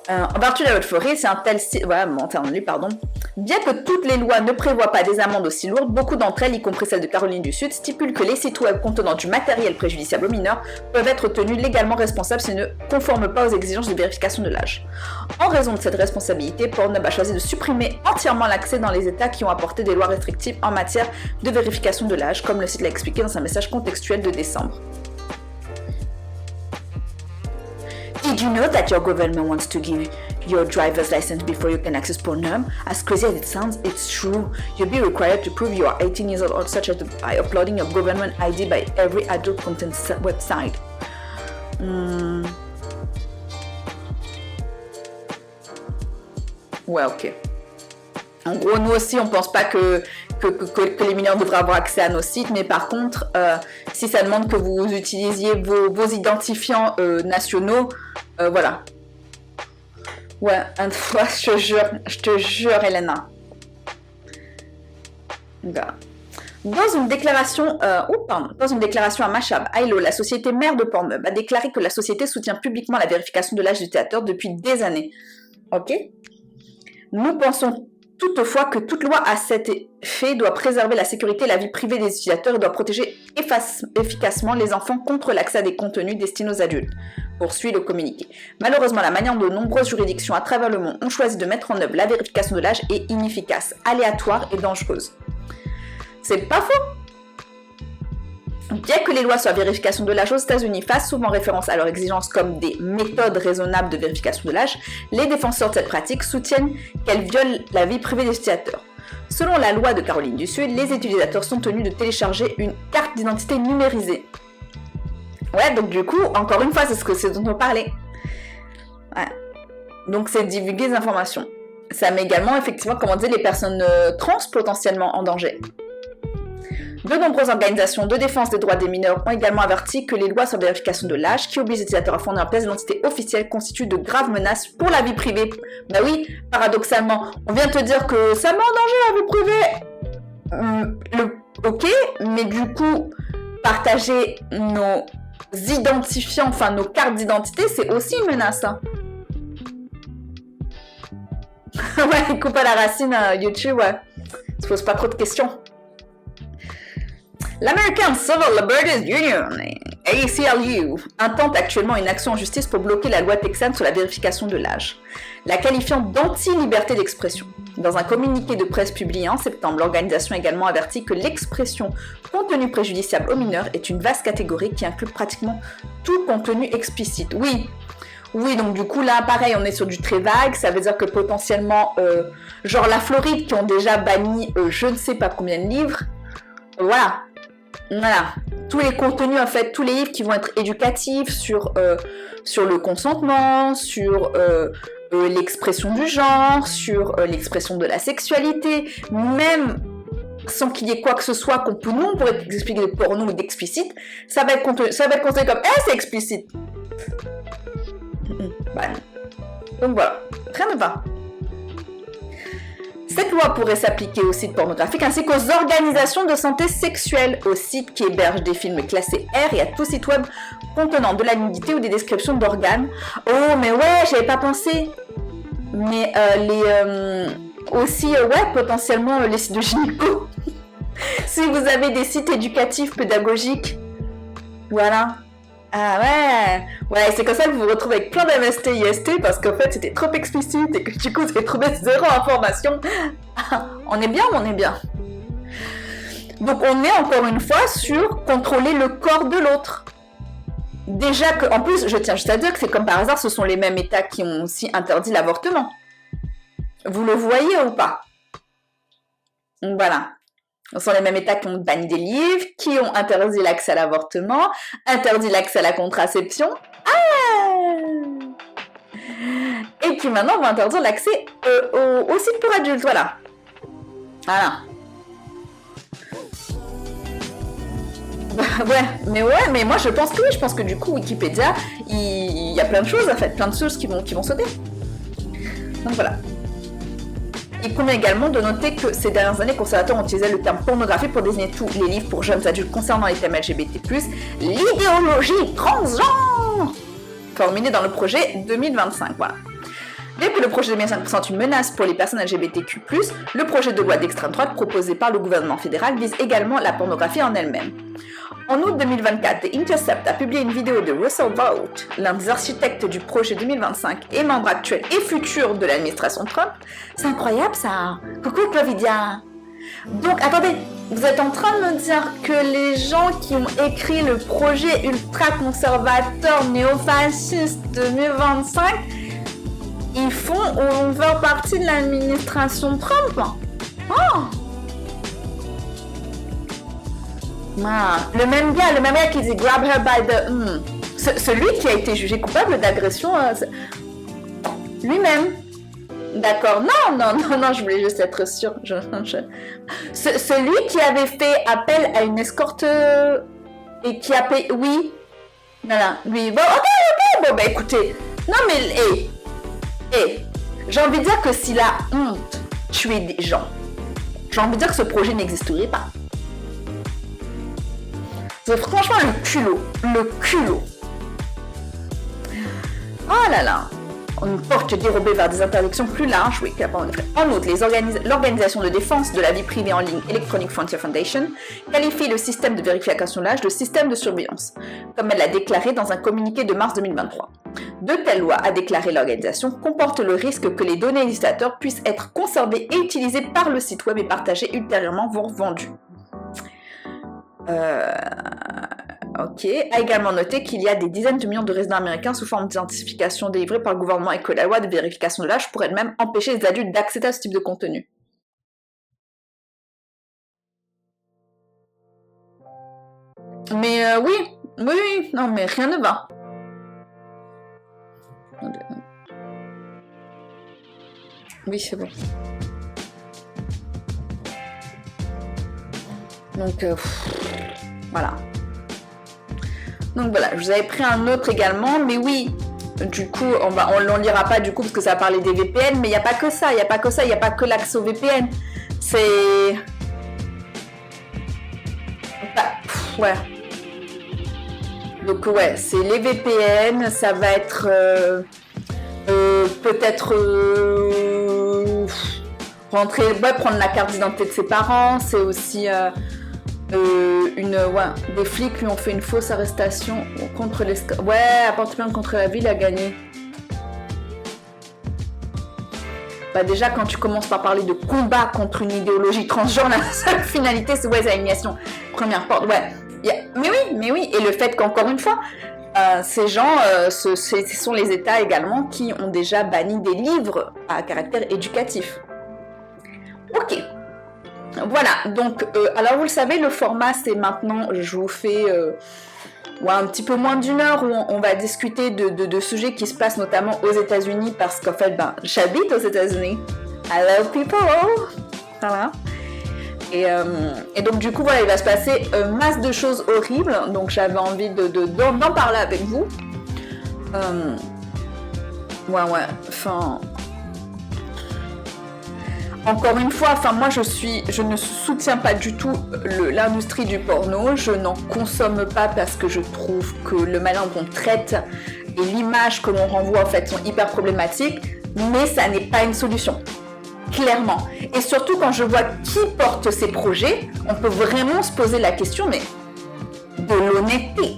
En vertu de la Haute-Forêt, c'est un tel... Voilà, pardon. Bien que toutes les lois ne prévoient pas des amendes aussi lourdes, beaucoup d'entre elles, y compris celle de Caroline du Sud, stipulent que les sites web contenant du matériel préjudiciable aux mineurs peuvent être tenus légalement responsables s'ils ne conforment pas aux exigences de vérification de l'âge. En raison de cette responsabilité, Pornhub a choisi de supprimer entièrement l'accès dans les États qui ont apporté des lois restrictives en matière de vérification de l'âge, comme le site l'a expliqué dans un message contextuel de décembre. Did you know that your government wants to give your driver's license before you can access Pornhub? As crazy as it sounds, it's true. You'll be required to prove you are 18 years old, such as by uploading your government ID by every adult content website. Ouais, ok. En gros, nous aussi, on pense pas que les mineurs devraient avoir accès à nos sites, mais par contre, si ça demande que vous utilisiez vos identifiants nationaux, voilà. Ouais, une fois, je te jure, Elena. Voilà. Dans une déclaration à Mashab, Ailo, la société mère de Pornhub, a déclaré que la société soutient publiquement la vérification de l'âge du utilisateur depuis des années. Ok? Nous pensons toutefois que toute loi à cet effet doit préserver la sécurité et la vie privée des utilisateurs et doit protéger efficacement les enfants contre l'accès à des contenus destinés aux adultes, poursuit le communiqué. Malheureusement, la manière dont de nombreuses juridictions à travers le monde ont choisi de mettre en œuvre la vérification de l'âge est inefficace, aléatoire et dangereuse. C'est pas faux. Bien que les lois sur la vérification de l'âge aux États-Unis fassent souvent référence à leurs exigences comme des méthodes raisonnables de vérification de l'âge, les défenseurs de cette pratique soutiennent qu'elle viole la vie privée des utilisateurs. Selon la loi de Caroline du Sud, les utilisateurs sont tenus de télécharger une carte d'identité numérisée. Ouais, donc du coup, encore une fois, c'est dont on parlait. Ouais. Donc c'est divulguer des informations. Ça met également, effectivement, comment dire, les personnes trans potentiellement en danger. De nombreuses organisations de défense des droits des mineurs ont également averti que les lois sur la vérification de l'âge qui obligent les utilisateurs à fournir une pièce d'identité officielle constituent de graves menaces pour la vie privée. Bah oui, paradoxalement, on vient te dire que ça met en danger la vie privée. Ok, mais du coup, partager nos identifiants, enfin nos cartes d'identité, c'est aussi une menace. Hein. Ouais, coupe à la racine YouTube, ouais. Ça pose pas trop de questions. L'American Civil Liberties Union, ACLU, intente actuellement une action en justice pour bloquer la loi texane sur la vérification de l'âge, la qualifiant d'anti-liberté d'expression. Dans un communiqué de presse publié en septembre, l'organisation a également averti que l'expression contenu préjudiciable aux mineurs est une vaste catégorie qui inclut pratiquement tout contenu explicite. Oui, donc du coup là, pareil, on est sur du très vague, ça veut dire que potentiellement, genre la Floride qui ont déjà banni je ne sais pas combien de livres, voilà, tous les contenus en fait, tous les livres qui vont être éducatifs sur le consentement, sur l'expression du genre, sur l'expression de la sexualité, même sans qu'il y ait quoi que ce soit qu'on peut, nous on pourrait expliquer de porno ou d'explicite, ça va être considéré comme c'est explicite. Bah, donc voilà, rien ne va. Cette loi pourrait s'appliquer aux sites pornographiques ainsi qu'aux organisations de santé sexuelle, aux sites qui hébergent des films classés R et à tout site web contenant de la nudité ou des descriptions d'organes. Oh, mais ouais, j'avais pas pensé. Mais aussi, ouais, potentiellement les sites de gynéco. Si vous avez des sites éducatifs, pédagogiques, voilà. Ah ouais, c'est comme ça que vous vous retrouvez avec plein d'MST, IST, parce qu'en fait c'était trop explicite et que du coup vous avez trouvé zéro information. On est bien ou on est bien? Donc on est encore une fois sur contrôler le corps de l'autre. Déjà que, en plus, je tiens juste à dire que c'est comme par hasard, ce sont les mêmes États qui ont aussi interdit l'avortement. Vous le voyez ou pas? Donc voilà. Ce sont les mêmes États qui ont banni des livres, qui ont interdit l'accès à l'avortement, interdit l'accès à la contraception, et qui maintenant vont interdire l'accès au site pour adultes, voilà. Voilà. Ouais, mais moi je pense que oui, je pense que du coup Wikipédia, il y a plein de choses en fait, plein de choses qui vont sauter. Donc voilà. Il convient également de noter que ces dernières années, les conservateurs ont utilisé le terme pornographie pour désigner tous les livres pour jeunes adultes concernant les thèmes LGBT+, l'idéologie transgenre, formulée dans le projet 2025, voilà. Bien que le projet 2005 présente une menace pour les personnes LGBTQ+, le projet de loi d'extrême droite proposé par le gouvernement fédéral vise également la pornographie en elle-même. En août 2024, The Intercept a publié une vidéo de Russell Vought, l'un des architectes du projet 2025 et membre actuel et futur de l'administration Trump. C'est incroyable ça. Coucou Clovidia. Donc attendez, vous êtes en train de me dire que les gens qui ont écrit le projet ultra-conservateur néofasciste 2025, ils font ou vont faire partie de l'administration Trump? Oh! Ah, le même gars qui dit grab her by the... celui qui a été jugé coupable d'agression, lui-même. D'accord, non, je voulais juste être sûre. Celui qui avait fait appel à une escorte et qui a payé... Oui, voilà, lui. Bon, ok, bon, bah écoutez. Non, mais, j'ai envie de dire que s'il a honte tuer des gens, j'ai envie de dire que ce projet n'existerait pas. C'est franchement le culot. Oh là là. Une porte dérobée vers des interdictions plus larges, oui, qu'avant en effet. En outre, l'organisation de défense de la vie privée en ligne Electronic Frontier Foundation qualifie le système de vérification de l'âge de système de surveillance, comme elle l'a déclaré dans un communiqué de mars 2023. De telles lois, a déclaré l'organisation, comportent le risque que les données des utilisateurs puissent être conservées et utilisées par le site web et partagées ultérieurement, voire vendues. Ok. A également noté qu'il y a des dizaines de millions de résidents américains sous forme d'identification délivrée par le gouvernement et que la loi de vérification de l'âge pourrait même empêcher les adultes d'accéder à ce type de contenu. Mais oui, non mais rien ne va. Oui, c'est bon. Donc, voilà. Donc voilà, je vous avais pris un autre également, mais oui, du coup, on lira pas du coup parce que ça va parler des VPN, mais il n'y a pas que ça, il n'y a pas que l'accès au VPN. C'est... ouais. Donc ouais, c'est les VPN, ça va être peut-être prendre la carte d'identité de ses parents, c'est aussi... des flics lui ont fait une fausse arrestation contre les... Ouais, apporte plainte contre la ville, a gagné. Bah déjà, quand tu commences par parler de combat contre une idéologie transgenre, la seule finalité, c'est l'élimination. Première porte, ouais. Mais oui, et le fait qu'encore une fois, ces gens, ce sont les États également qui ont déjà banni des livres à caractère éducatif. Ok. Voilà, donc, alors vous le savez, le format c'est maintenant, je vous fais un petit peu moins d'une heure où on va discuter de sujets qui se passent notamment aux États-Unis parce qu'en fait, j'habite aux États-Unis. Hello people! Voilà. Et donc du coup, voilà, il va se passer masse de choses horribles, donc j'avais envie d'en parler avec vous. Encore une fois, enfin moi je ne soutiens pas du tout l'industrie du porno, je n'en consomme pas parce que je trouve que le manière dont on traite et l'image que l'on renvoie en fait sont hyper problématiques, mais ça n'est pas une solution, clairement. Et surtout quand je vois qui porte ces projets, on peut vraiment se poser la question, mais de l'honnêteté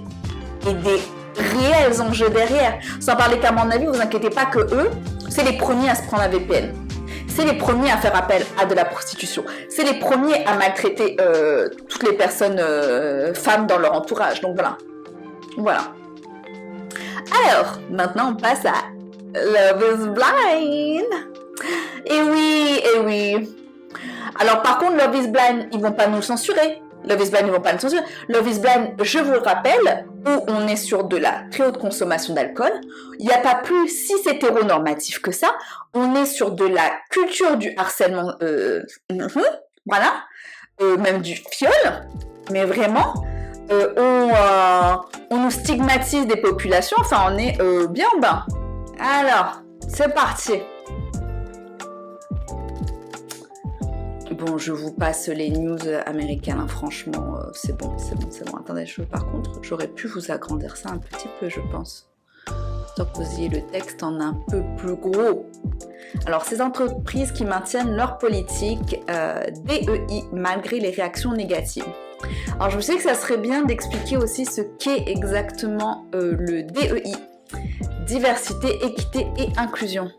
et des réels enjeux derrière. Sans parler qu'à mon avis, vous inquiétez pas que eux, c'est les premiers à se prendre la VPN. C'est les premiers à faire appel à de la prostitution. C'est les premiers à maltraiter toutes les personnes femmes dans leur entourage. Donc voilà. Voilà. Alors, maintenant on passe à Love is Blind. Et oui, et oui. Alors par contre, Love is Blind, ils vont pas nous le censurer. Love is Blind, ils vont pas nous censurer. Love is Blind, je vous le rappelle, où on est sur de la très haute consommation d'alcool. Il n'y a pas plus si hétéronormatif que ça. On est sur de la culture du harcèlement, voilà, même du viol, mais vraiment, on nous stigmatise des populations, enfin on est bien bas. Alors, c'est parti. Bon, je vous passe les news américaines, hein. Franchement, c'est bon. Attendez, par contre, j'aurais pu vous agrandir ça un petit peu, je pense. Tant que vous ayez le texte en un peu plus gros. Alors, ces entreprises qui maintiennent leur politique DEI malgré les réactions négatives. Alors, je sais que ça serait bien d'expliquer aussi ce qu'est exactement le DEI. Diversité, équité et inclusion.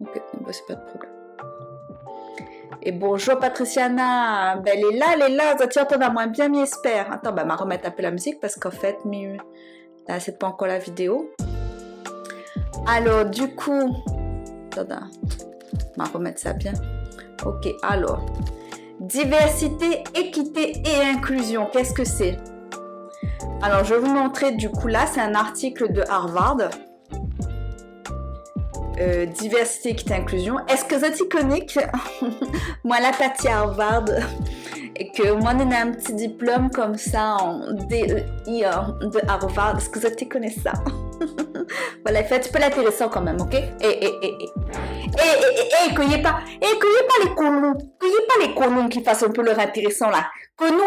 Ok, bah, c'est pas de problème. Et bonjour Patriciana, ben elle est là, ça tient à moi, bien m'y espère. Attends, bah ma remettre un peu la musique parce qu'en fait, là c'est pas encore la vidéo. Alors du coup, attends, ma remettre ça bien. Ok, alors, diversité, équité et inclusion, qu'est-ce que c'est? Alors je vais vous montrer du coup là, c'est un article de Harvard. Diversité, équité, inclusion. Est-ce que ça t'y connais que moi la Tati Harvard et que moi on a un petit diplôme comme ça en DEI de Harvard? Est-ce que ça t'y connais ça? Voilà, fait, tu peux l'intéressant quand même, ok? Cueillez pas les colons qui fassent un peu leur intéressant là. Que nous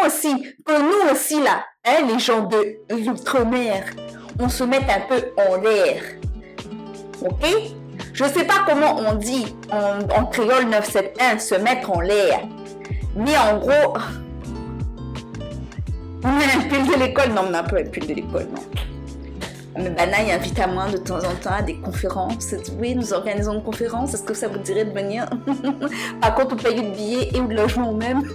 aussi là, hein, les gens de l'outre-mer, on se mette un peu en l'air, ok? Je sais pas comment on dit en créole 971 se mettre en l'air. Mais en gros, on a un pull de l'école. Non, on n'a pas un pull de l'école, non. Mais Banaï invite à moi de temps en temps à des conférences. Oui, nous organisons une conférence. Est-ce que ça vous dirait de venir? Par contre, on paye de billets et ou de logement même.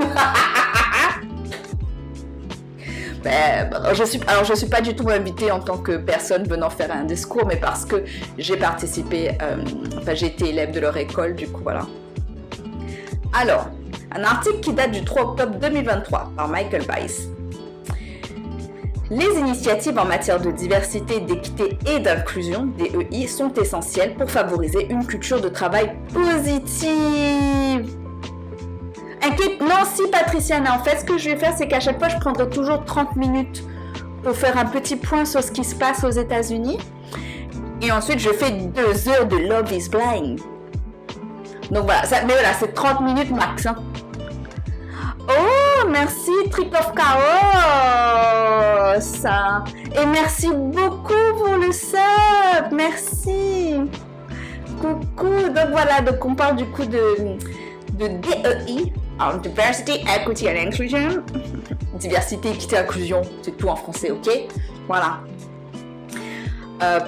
Alors je suis pas du tout invitée en tant que personne venant faire un discours, mais parce que j'ai participé, j'ai été élève de leur école, du coup voilà. Alors, un article qui date du 3 octobre 2023 par Michael Weiss. Les initiatives en matière de diversité, d'équité et d'inclusion, DEI, sont essentielles pour favoriser une culture de travail positive. Non, si Patriciana, en fait, ce que je vais faire, c'est qu'à chaque fois, je prendrai toujours 30 minutes pour faire un petit point sur ce qui se passe aux États-Unis. Et ensuite, je fais 2 heures de Love is Blind. Donc voilà, mais voilà, c'est 30 minutes max. Hein. Oh, merci Trick of Chaos. Et merci beaucoup pour le sub. Merci. Coucou. Donc voilà, donc on parle du coup de DEI. Alors, Diversity, Equity and Inclusion. Diversité, équité, inclusion, c'est tout en français, ok? Voilà.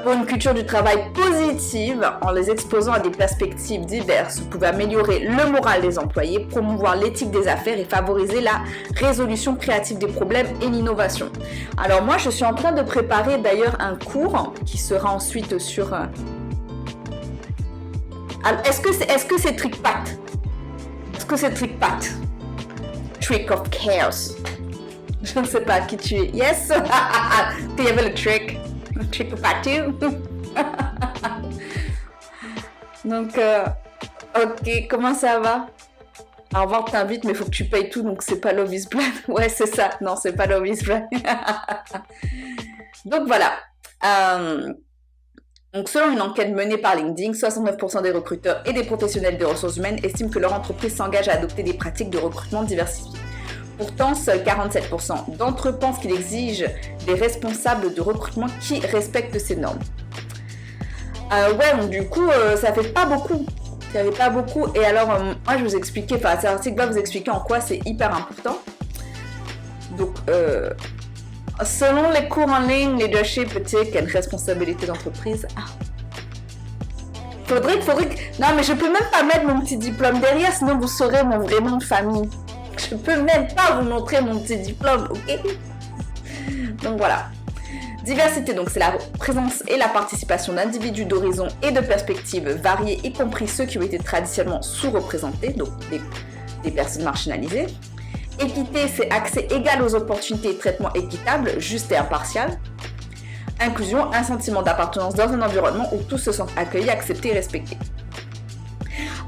Pour une culture du travail positive, en les exposant à des perspectives diverses, vous pouvez améliorer le moral des employés, promouvoir l'éthique des affaires et favoriser la résolution créative des problèmes et l'innovation. Alors moi, je suis en train de préparer d'ailleurs un cours qui sera ensuite sur... Alors, est-ce que c'est TrickPat? Est-ce que c'est TrickPat? Trick of Chaos. Je ne sais pas qui tu es. Yes! Tu y avait le trick. Le trick of Patu. Donc, ok, comment ça va? Harvard t'invite, mais il faut que tu payes tout, donc c'est pas Love is Blind. Ouais, c'est ça. Non, c'est pas Love is Blind. Donc voilà. Donc selon une enquête menée par LinkedIn, 69% des recruteurs et des professionnels des ressources humaines estiment que leur entreprise s'engage à adopter des pratiques de recrutement diversifiées. Pourtant, seuls 47% d'entre eux pensent qu'il exige des responsables de recrutement qui respectent ces normes. Ouais, donc du coup, ça fait pas beaucoup. Ça fait pas beaucoup. Et alors, moi, je vous expliquais, enfin, cet article va vous expliquer en quoi c'est hyper important. Donc, selon les cours en ligne, leadership, éthique et responsabilité d'entreprise. Faudrait que... Non, mais je peux même pas mettre mon petit diplôme derrière, sinon vous saurez mon vrai nom de famille. Je peux même pas vous montrer mon petit diplôme, ok? Donc voilà. Diversité, donc c'est la présence et la participation d'individus d'horizons et de perspectives variées, y compris ceux qui ont été traditionnellement sous-représentés, donc des personnes marginalisées. Équité, c'est accès égal aux opportunités et traitement équitable, juste et impartial. Inclusion, un sentiment d'appartenance dans un environnement où tous se sentent accueillis, acceptés et respectés.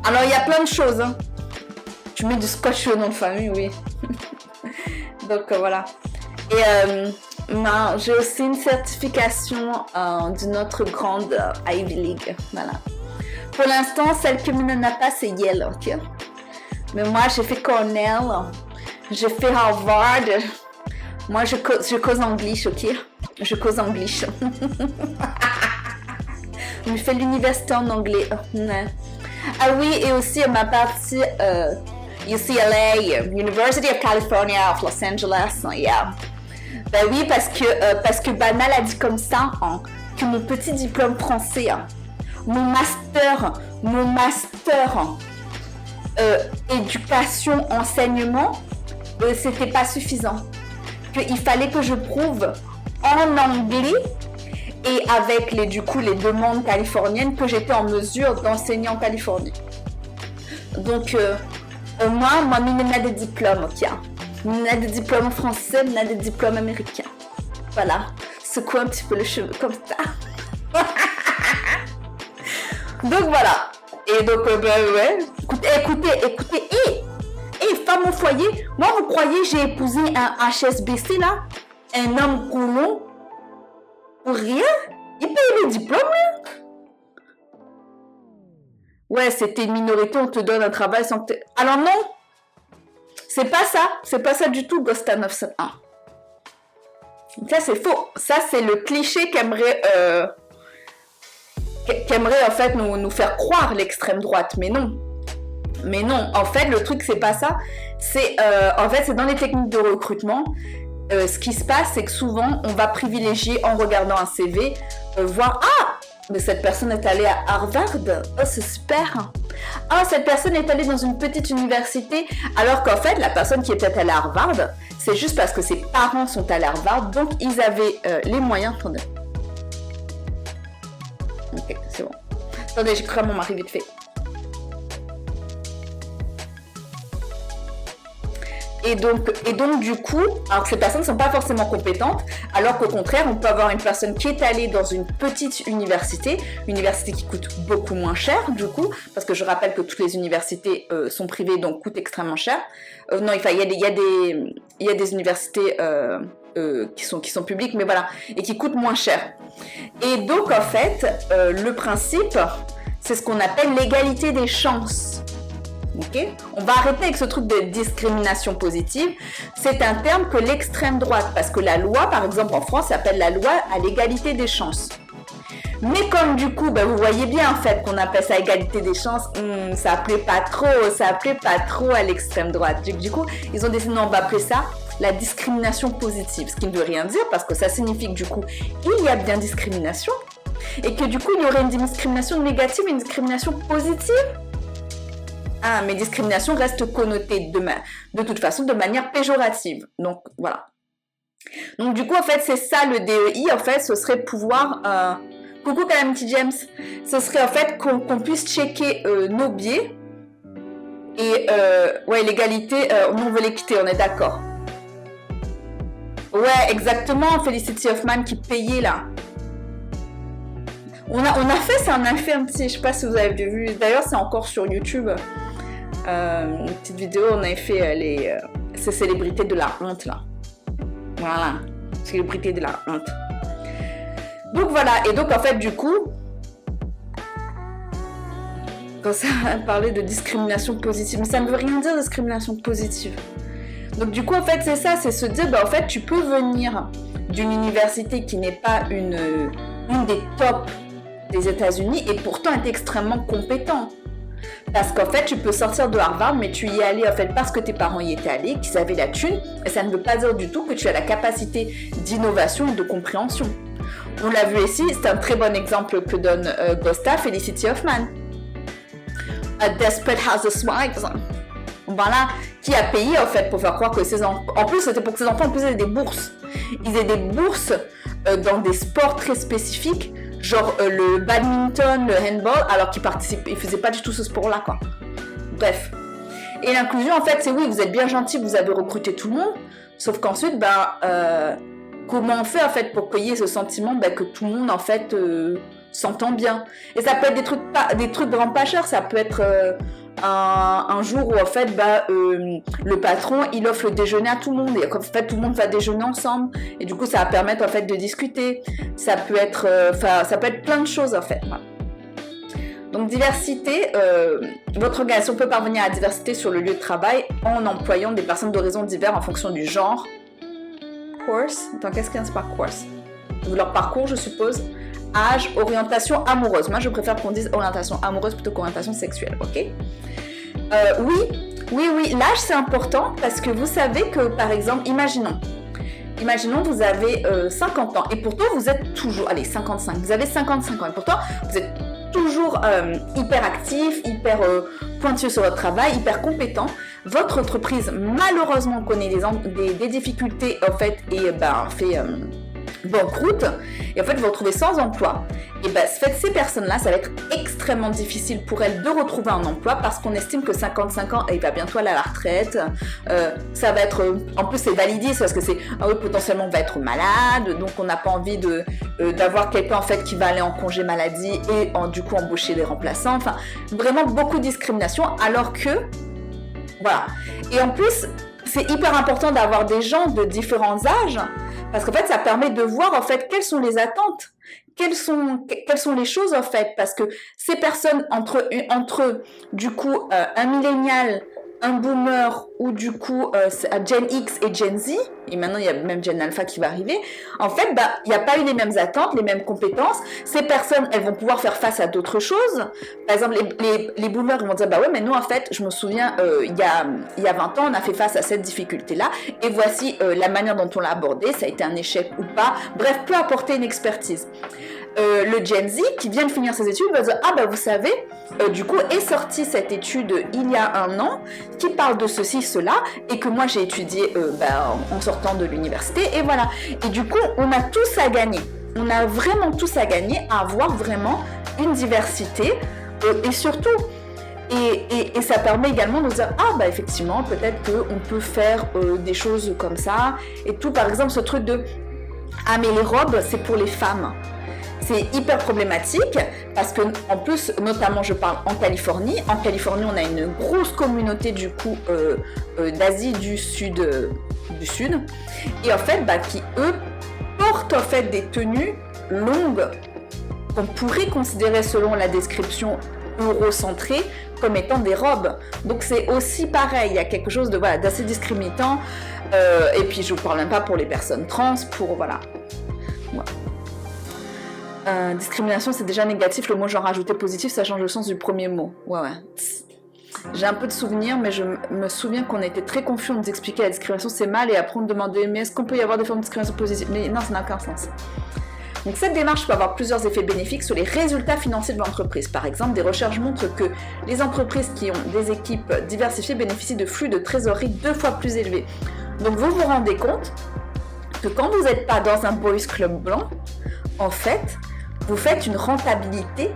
Alors, il y a plein de choses. Hein. Tu mets du scotch au nom de famille, oui. Donc, voilà. Et j'ai aussi une certification d'une autre grande Ivy League. Voilà. Pour l'instant, celle que Mina n'a pas, c'est Yale, ok? Mais moi, j'ai fait Cornell. J'ai fait Harvard. Moi, je cause anglais, ok? Je cause anglais. J'ai fait l'université en anglais. Ah oui, et aussi ma partie UCLA, University of California of Los Angeles. Yeah. Ben oui, parce que Banal a dit comme ça, hein, que mon petit diplôme français, hein, mon master éducation, enseignement, c'était pas suffisant. Qu'il fallait que je prouve en anglais et avec les demandes californiennes que j'étais en mesure d'enseigner en Californie. Donc, moi, il y a des diplômes, ok? Il y a des diplômes français, il y a des diplômes américains. Voilà. Secoue un petit peu le cheveu comme ça. Donc, voilà. Et donc, ouais. Écoutez. Femme au foyer, moi, vous croyez j'ai épousé un HSBC, là? Un homme coulon? Pour rien? Il paye le diplôme, là? Ouais, c'était une minorité, on te donne un travail sans que... Alors non! C'est pas ça du tout, Ghosta 971. Ça, c'est faux. Ça, c'est le cliché qu'aimerait en fait nous faire croire l'extrême droite, mais non. Mais non, en fait, le truc, c'est pas ça. C'est dans les techniques de recrutement, ce qui se passe, c'est que souvent, on va privilégier en regardant un CV, voir mais cette personne est allée à Harvard. Oh, c'est super. Cette personne est allée dans une petite université, alors qu'en fait, la personne qui est peut-être allée à Harvard, c'est juste parce que ses parents sont allés à Harvard, donc ils avaient les moyens. Attendez. Ok, c'est bon. Attendez, j'ai cru à mon mari vite fait. Et donc du coup, alors que ces personnes ne sont pas forcément compétentes, alors qu'au contraire, on peut avoir une personne qui est allée dans une petite université qui coûte beaucoup moins cher, du coup, parce que je rappelle que toutes les universités sont privées, donc coûtent extrêmement cher. Non, enfin, il y a des universités qui sont publiques, mais voilà, et qui coûtent moins cher. Et donc, en fait, le principe, c'est ce qu'on appelle l'égalité des chances. Okay. On va arrêter avec ce truc de discrimination positive. C'est un terme que l'extrême droite, parce que la loi, par exemple en France, s'appelle la loi à l'égalité des chances. Mais comme du coup, vous voyez bien en fait qu'on appelle ça égalité des chances, ça plaît pas trop à l'extrême droite. Du coup, ils ont décidé, non, on va appeler ça la discrimination positive, ce qui ne veut rien dire parce que ça signifie que du coup, il y a bien discrimination et que du coup, il y aurait une discrimination négative et une discrimination positive. Mais discrimination reste connotée de toute façon de manière péjorative. Donc, voilà. Donc, du coup, en fait, c'est ça le DEI. En fait, ce serait pouvoir... Coucou Calamity James. Ce serait en fait qu'on puisse checker nos biais. Et, ouais, l'égalité, on veut l'équité, on est d'accord. Ouais, exactement. Felicity Hoffman qui payait, là. On a fait un petit... Je sais pas si vous avez vu. D'ailleurs, c'est encore sur YouTube. une petite vidéo, on avait fait ces célébrités de la honte là. Voilà, célébrités de la honte. Donc voilà, et donc en fait du coup, quand ça parlait de discrimination positive, mais ça ne veut rien dire discrimination positive. Donc du coup en fait c'est ça, c'est se dire en fait tu peux venir d'une université qui n'est pas une des tops des États-Unis et pourtant être extrêmement compétent. Parce qu'en fait, tu peux sortir de Harvard, mais tu y es allé en fait parce que tes parents y étaient allés, qu'ils avaient la thune, et ça ne veut pas dire du tout que tu as la capacité d'innovation et de compréhension. On l'a vu ici, c'est un très bon exemple que donne Gosta, Felicity Huffman. A Desperate Housewives. Voilà, qui a payé en fait pour faire croire que ses enfants... En plus, c'était pour que ses enfants en plus aient des bourses. Ils aient des bourses dans des sports très spécifiques, genre le badminton, le handball, alors qu'ils participaient, ils faisaient pas du tout ce sport-là, quoi. Bref. Et l'inclusion, en fait, c'est oui, vous êtes bien gentil, vous avez recruté tout le monde, sauf qu'ensuite, comment on fait, en fait, pour payer ce sentiment que tout le monde, en fait, s'entend bien. Et ça peut être des trucs vraiment pas chers, ça peut être un jour où, en fait, le patron, il offre le déjeuner à tout le monde, et en fait, tout le monde va déjeuner ensemble, et du coup, ça va permettre, en fait, de discuter. Ça peut être plein de choses, en fait. Voilà. Donc, diversité, votre organisation peut parvenir à la diversité sur le lieu de travail en employant des personnes d'horizons divers en fonction du genre. Course, attends, qu'est-ce qu'il y a par course? Leur parcours, je suppose. Âge, orientation amoureuse. Moi, je préfère qu'on dise orientation amoureuse plutôt qu'orientation sexuelle, ok? Oui, l'âge, c'est important parce que vous savez que, par exemple, imaginons, vous avez 50 ans et pourtant, vous êtes toujours, allez, 55, vous avez 55 ans et pourtant, vous êtes toujours hyper actif, hyper pointueux sur votre travail, hyper compétent. Votre entreprise, malheureusement, connaît des difficultés, en fait, et fait... banqueroute, et en fait vous vous retrouvez sans emploi, et ces personnes-là, ça va être extrêmement difficile pour elles de retrouver un emploi parce qu'on estime que 55 ans, il va bientôt aller à la retraite, ça va être, en plus c'est validé, c'est parce que c'est, potentiellement on va être malade, donc on n'a pas envie d'avoir quelqu'un en fait qui va aller en congé maladie et du coup embaucher des remplaçants, enfin vraiment beaucoup de discrimination, alors que, voilà, et en plus c'est hyper important d'avoir des gens de différents âges. Parce qu'en fait, ça permet de voir en fait quelles sont les attentes, quelles sont les choses en fait, parce que ces personnes entre du coup un millénial, un boomer ou du coup Gen X et Gen Z, et maintenant il y a même Gen Alpha qui va arriver, en fait il n'y a pas eu les mêmes attentes, les mêmes compétences. Ces personnes, elles vont pouvoir faire face à d'autres choses. Par exemple, les boomers vont dire ouais, mais nous en fait je me souviens il y a 20 ans on a fait face à cette difficulté là et voici la manière dont on l'a abordée, ça a été un échec ou pas, bref, peut apporter une expertise. Le Gen Z qui vient de finir ses études va dire vous savez, du coup est sortie cette étude il y a 1 an qui parle de ceci, cela, et que moi j'ai étudié en sortant de l'université, et voilà. Et du coup on a tous à gagner, on a vraiment tous à gagner à avoir vraiment une diversité, et surtout et ça permet également de se dire effectivement peut-être qu'on peut faire des choses comme ça et tout. Par exemple ce truc de mais les robes c'est pour les femmes, c'est hyper problématique parce que en plus, notamment je parle en Californie. En Californie, on a une grosse communauté du coup d'Asie du Sud, et en fait, qui eux portent en fait des tenues longues qu'on pourrait considérer selon la description eurocentrée comme étant des robes. Donc c'est aussi pareil, il y a quelque chose de d'assez discriminant. Et puis je vous parle même pas pour les personnes trans, pour voilà. Discrimination, c'est déjà négatif. Le mot genre rajouté positif, ça change le sens du premier mot. Ouais. J'ai un peu de souvenirs, mais je me souviens qu'on était très confus. On nous expliquait la discrimination, c'est mal, et après on nous demandait, mais est-ce qu'on peut y avoir des formes de discrimination positive? Mais non, ça n'a aucun sens. Donc cette démarche peut avoir plusieurs effets bénéfiques sur les résultats financiers de l'entreprise. Par exemple, des recherches montrent que les entreprises qui ont des équipes diversifiées bénéficient de flux de trésorerie 2 fois plus élevés. Donc vous vous rendez compte que quand vous n'êtes pas dans un boys club blanc, en fait, vous faites une rentabilité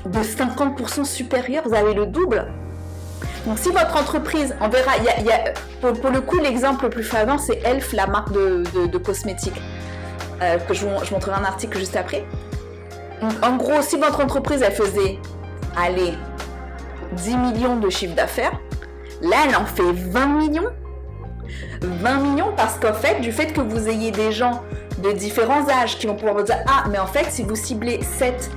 de 50% supérieure, vous avez le double. Donc si votre entreprise, on verra, pour le coup l'exemple le plus flagrant c'est Elf, la marque de cosmétiques, que je montrerai un article juste après. Donc, en gros, si votre entreprise elle faisait, allez, 10 millions de chiffre d'affaires. Là, elle en fait 20 millions. 20 millions parce qu'en fait, du fait que vous ayez des gens de différents âges qui vont pouvoir vous dire « Ah, mais en fait, si vous ciblez cette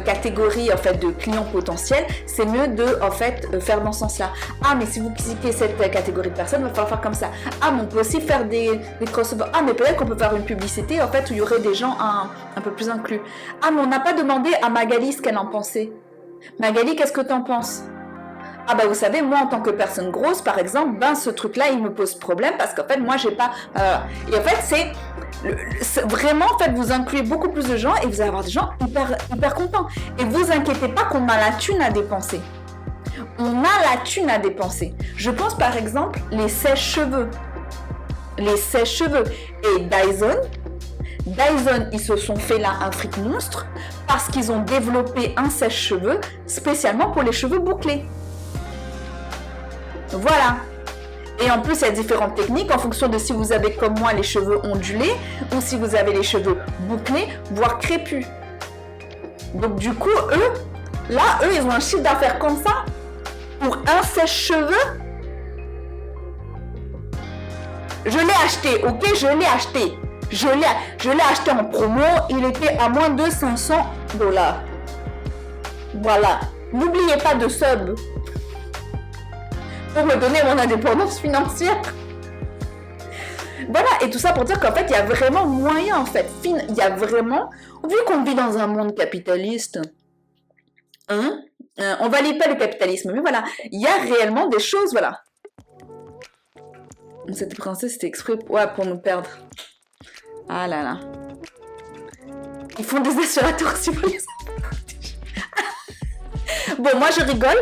catégorie en fait, de clients potentiels, c'est mieux de en fait, faire dans ce sens-là. Ah, mais si vous ciblez cette catégorie de personnes, il va falloir faire comme ça. Ah, mais on peut aussi faire des crossovers. Ah, mais peut-être qu'on peut faire une publicité en fait, où il y aurait des gens un peu plus inclus. Ah, mais on n'a pas demandé à Magali ce qu'elle en pensait. Magali, qu'est-ce que tu en penses ? Ah bah vous savez, moi en tant que personne grosse, par exemple, ben ce truc-là, il me pose problème parce qu'en fait, moi j'ai pas... Et en fait, c'est vraiment, en fait, vous incluez beaucoup plus de gens et vous allez avoir des gens hyper contents. Et vous inquiétez pas qu'on a la thune à dépenser. On a la thune à dépenser. Je pense par exemple les sèche-cheveux. Les sèche-cheveux. Et Dyson, ils se sont fait là un fric monstre parce qu'ils ont développé un sèche-cheveux spécialement pour les cheveux bouclés. Voilà. Et en plus, il y a différentes techniques en fonction de si vous avez comme moi les cheveux ondulés ou si vous avez les cheveux bouclés, voire crépus. Donc du coup, eux, ils ont un chiffre d'affaires comme ça pour un sèche-cheveux. Je l'ai acheté, ok? Je l'ai acheté. Je l'ai acheté en promo. Il était à moins de 500 $. Voilà. N'oubliez pas de sub pour me donner mon indépendance financière. Voilà, et tout ça pour dire qu'en fait, il y a vraiment moyen, en fait. Il y a vraiment, vu qu'on vit dans un monde capitaliste, on valide pas le capitalisme, mais voilà, il y a réellement des choses, voilà. Cette princesse, c'était exprès pour nous perdre. Ah là là. Ils font des assurateurs si vous les Bon, moi, je rigole.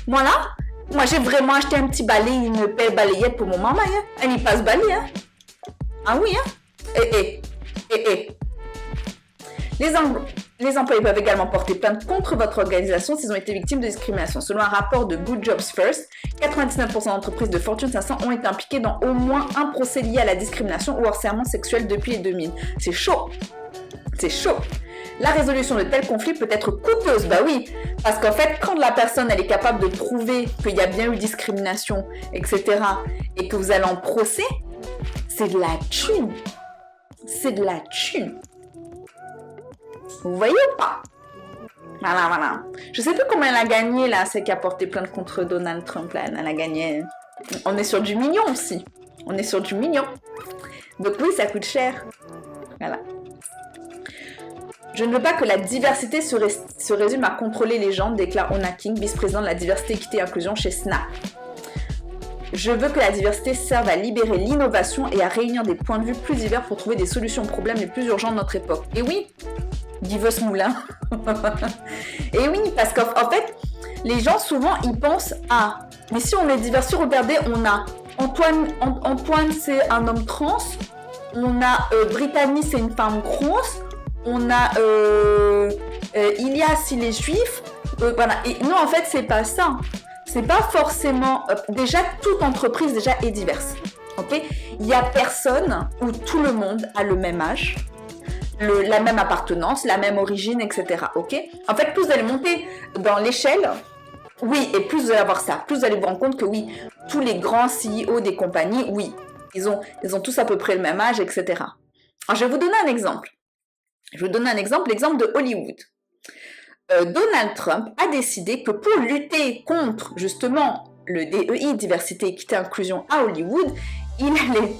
Voilà. Moi, j'ai vraiment acheté un petit balai, une belle balayette pour mon maman. Hein. Elle y passe balai. Hein. Ah oui, hein. Les employés peuvent également porter plainte contre votre organisation s'ils ont été victimes de discrimination. Selon un rapport de Good Jobs First, 99% d'entreprises de Fortune 500 ont été impliquées dans au moins un procès lié à la discrimination ou harcèlement sexuel depuis les 2000. C'est chaud. C'est chaud. La résolution de tels conflits peut être coûteuse, bah oui, parce qu'en fait, quand la personne elle est capable de prouver qu'il y a bien eu discrimination, etc., et que vous allez en procès, c'est de la thune. C'est de la thune. Vous voyez ou pas? Voilà. Je sais plus combien elle a gagné, là, celle qui a porté plainte contre Donald Trump, là, elle a gagné. On est sur du mignon aussi. On est sur du mignon. Donc oui, ça coûte cher. Voilà. Je ne veux pas que la diversité se résume à contrôler les gens, déclare Ona King, vice-présidente de la diversité, équité et inclusion chez Snap. Je veux que la diversité serve à libérer l'innovation et à réunir des points de vue plus divers pour trouver des solutions aux problèmes les plus urgents de notre époque. Et oui, Guiveuse Moulin. Et oui, parce qu'en fait, les gens souvent, ils pensent « Ah, mais si on est diversifié, regardez, on a Antoine, c'est un homme trans, on a Brittany, c'est une femme trans, on a Ilias, il est juif. Voilà. Et non, en fait, c'est pas ça. C'est pas forcément... déjà, toute entreprise déjà est diverse. Ok? Il y a personne où tout le monde a le même âge, la même appartenance, la même origine, etc. Ok? En fait, plus vous allez monter dans l'échelle, oui, et plus vous allez avoir ça. Plus vous allez vous rendre compte que oui, tous les grands CEO des compagnies, oui, ils ont tous à peu près le même âge, etc. Alors, je vais vous donner un exemple. L'exemple de Hollywood. Donald Trump a décidé que pour lutter contre, justement, le DEI, diversité, équité, inclusion à Hollywood, il allait...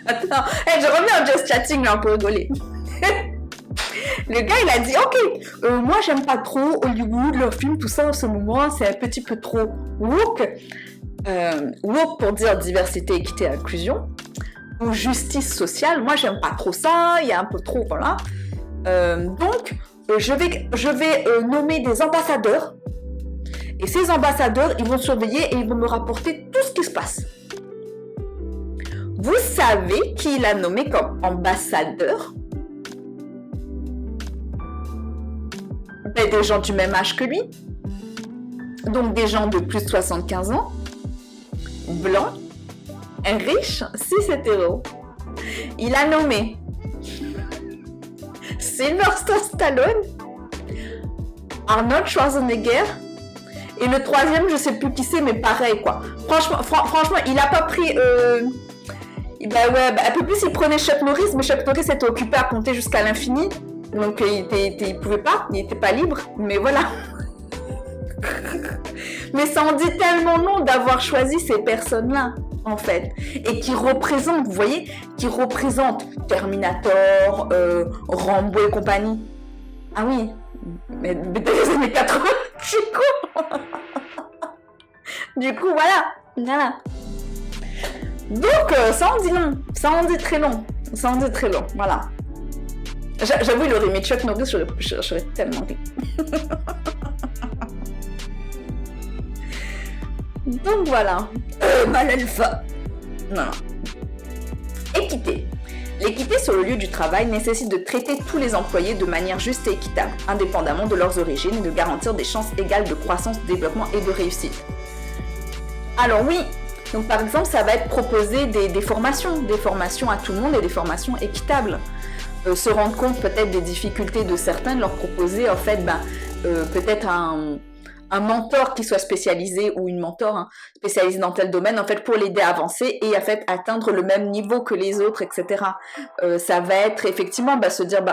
Attends, je reviens en just chatting là pour rigoler. Le gars, il a dit, ok, moi j'aime pas trop Hollywood, leur film, tout ça en ce moment, c'est un petit peu trop woke. Woke pour dire diversité, équité, inclusion. Ou justice sociale, moi j'aime pas trop ça, il y a un peu trop, voilà. Donc, je vais nommer des ambassadeurs. Et ces ambassadeurs, ils vont surveiller et ils vont me rapporter tout ce qui se passe. Vous savez qui il a nommé comme ambassadeur? Ben, des gens du même âge que lui. Donc des gens de plus de 75 ans, blancs, riches, cis hétéros. Il a nommé Sylvester Stallone, Arnold Schwarzenegger Et le troisième, je sais plus qui c'est, mais pareil, quoi. Franchement, il a pas pris... un peu plus, il prenait Chuck Norris, mais Chuck Norris était occupé à compter jusqu'à l'infini. Donc, il pouvait pas, il était pas libre. Mais voilà. Mais ça en dit tellement long d'avoir choisi ces personnes-là, en fait. Et qui représentent, vous voyez, qui représentent Terminator, Rambo et compagnie. Ah oui, mais des années 80, du coup, voilà. Donc, ça en dit long, ça en dit très long, voilà. J'avoue, il aurait aimé Chuck Norris, j'aurais tellement ri. Donc voilà, mal alpha. Non. Équité. L'équité sur le lieu du travail nécessite de traiter tous les employés de manière juste et équitable, indépendamment de leurs origines, et de garantir des chances égales de croissance, de développement et de réussite. Alors oui, donc par exemple, ça va être proposer des formations à tout le monde et des formations équitables. Se rendre compte peut-être des difficultés de certains, de leur proposer en fait peut-être un mentor qui soit spécialisé ou une mentor spécialisée dans tel domaine en fait pour l'aider à avancer et en fait atteindre le même niveau que les autres, etc. Ça va être effectivement se dire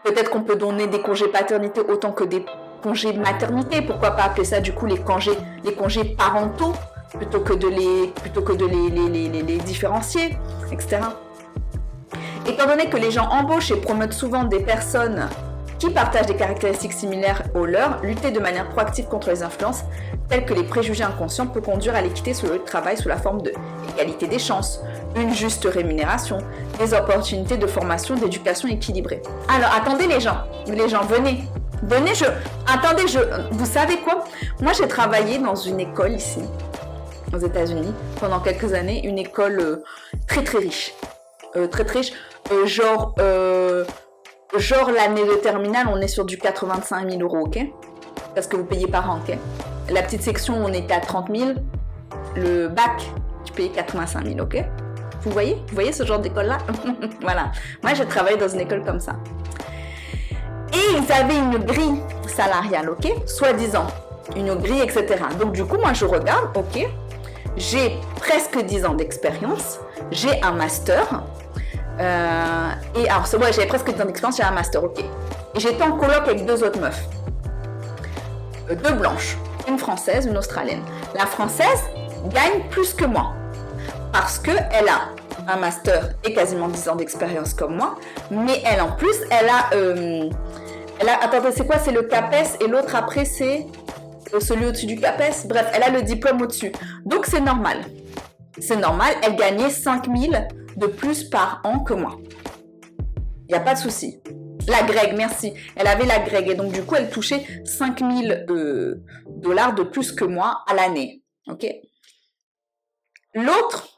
peut-être qu'on peut donner des congés paternité autant que des congés maternité, pourquoi pas appeler ça du coup les congés parentaux plutôt que de les différencier, etc. Étant donné que les gens embauchent et promettent souvent des personnes qui partagent des caractéristiques similaires aux leurs, lutter de manière proactive contre les influences telles que les préjugés inconscients peut conduire à l'équité sur le lieu de travail sous la forme de égalité des chances, une juste rémunération, des opportunités de formation, d'éducation équilibrée. Alors attendez les gens, venez, vous savez quoi? Moi j'ai travaillé dans une école ici, aux États-Unis, pendant quelques années, une école très très riche, genre l'année de terminale, on est sur du 85 000 €, ok? Parce que vous payez par an, ok? La petite section, on était à 30 000. Le bac, tu payais 85 000, ok? Vous voyez ce genre d'école-là? Voilà. Moi, j'ai travaillé dans une école comme ça. Et ils avaient une grille salariale, ok? Soi-disant. Une grille, etc. Donc, du coup, moi, je regarde, ok? J'ai presque 10 ans d'expérience. J'ai un master. Et alors, j'avais presque 10 ans d'expérience, j'avais un master, ok. Et j'étais en coloc avec 2 autres meufs. 2 blanches, une française, une australienne. La française gagne plus que moi. Parce qu'elle a un master et quasiment 10 ans d'expérience comme moi. Mais elle, en plus, elle a attendez, c'est quoi? C'est le CAPES et l'autre après, c'est celui au-dessus du CAPES. Bref, elle a le diplôme au-dessus. Donc, c'est normal. Elle gagnait 5 000 de plus par an que moi. Il n'y a pas de souci. La Greg, merci. Elle avait la Greg et donc du coup, elle touchait 5 000 $ de plus que moi à l'année. Ok. L'autre,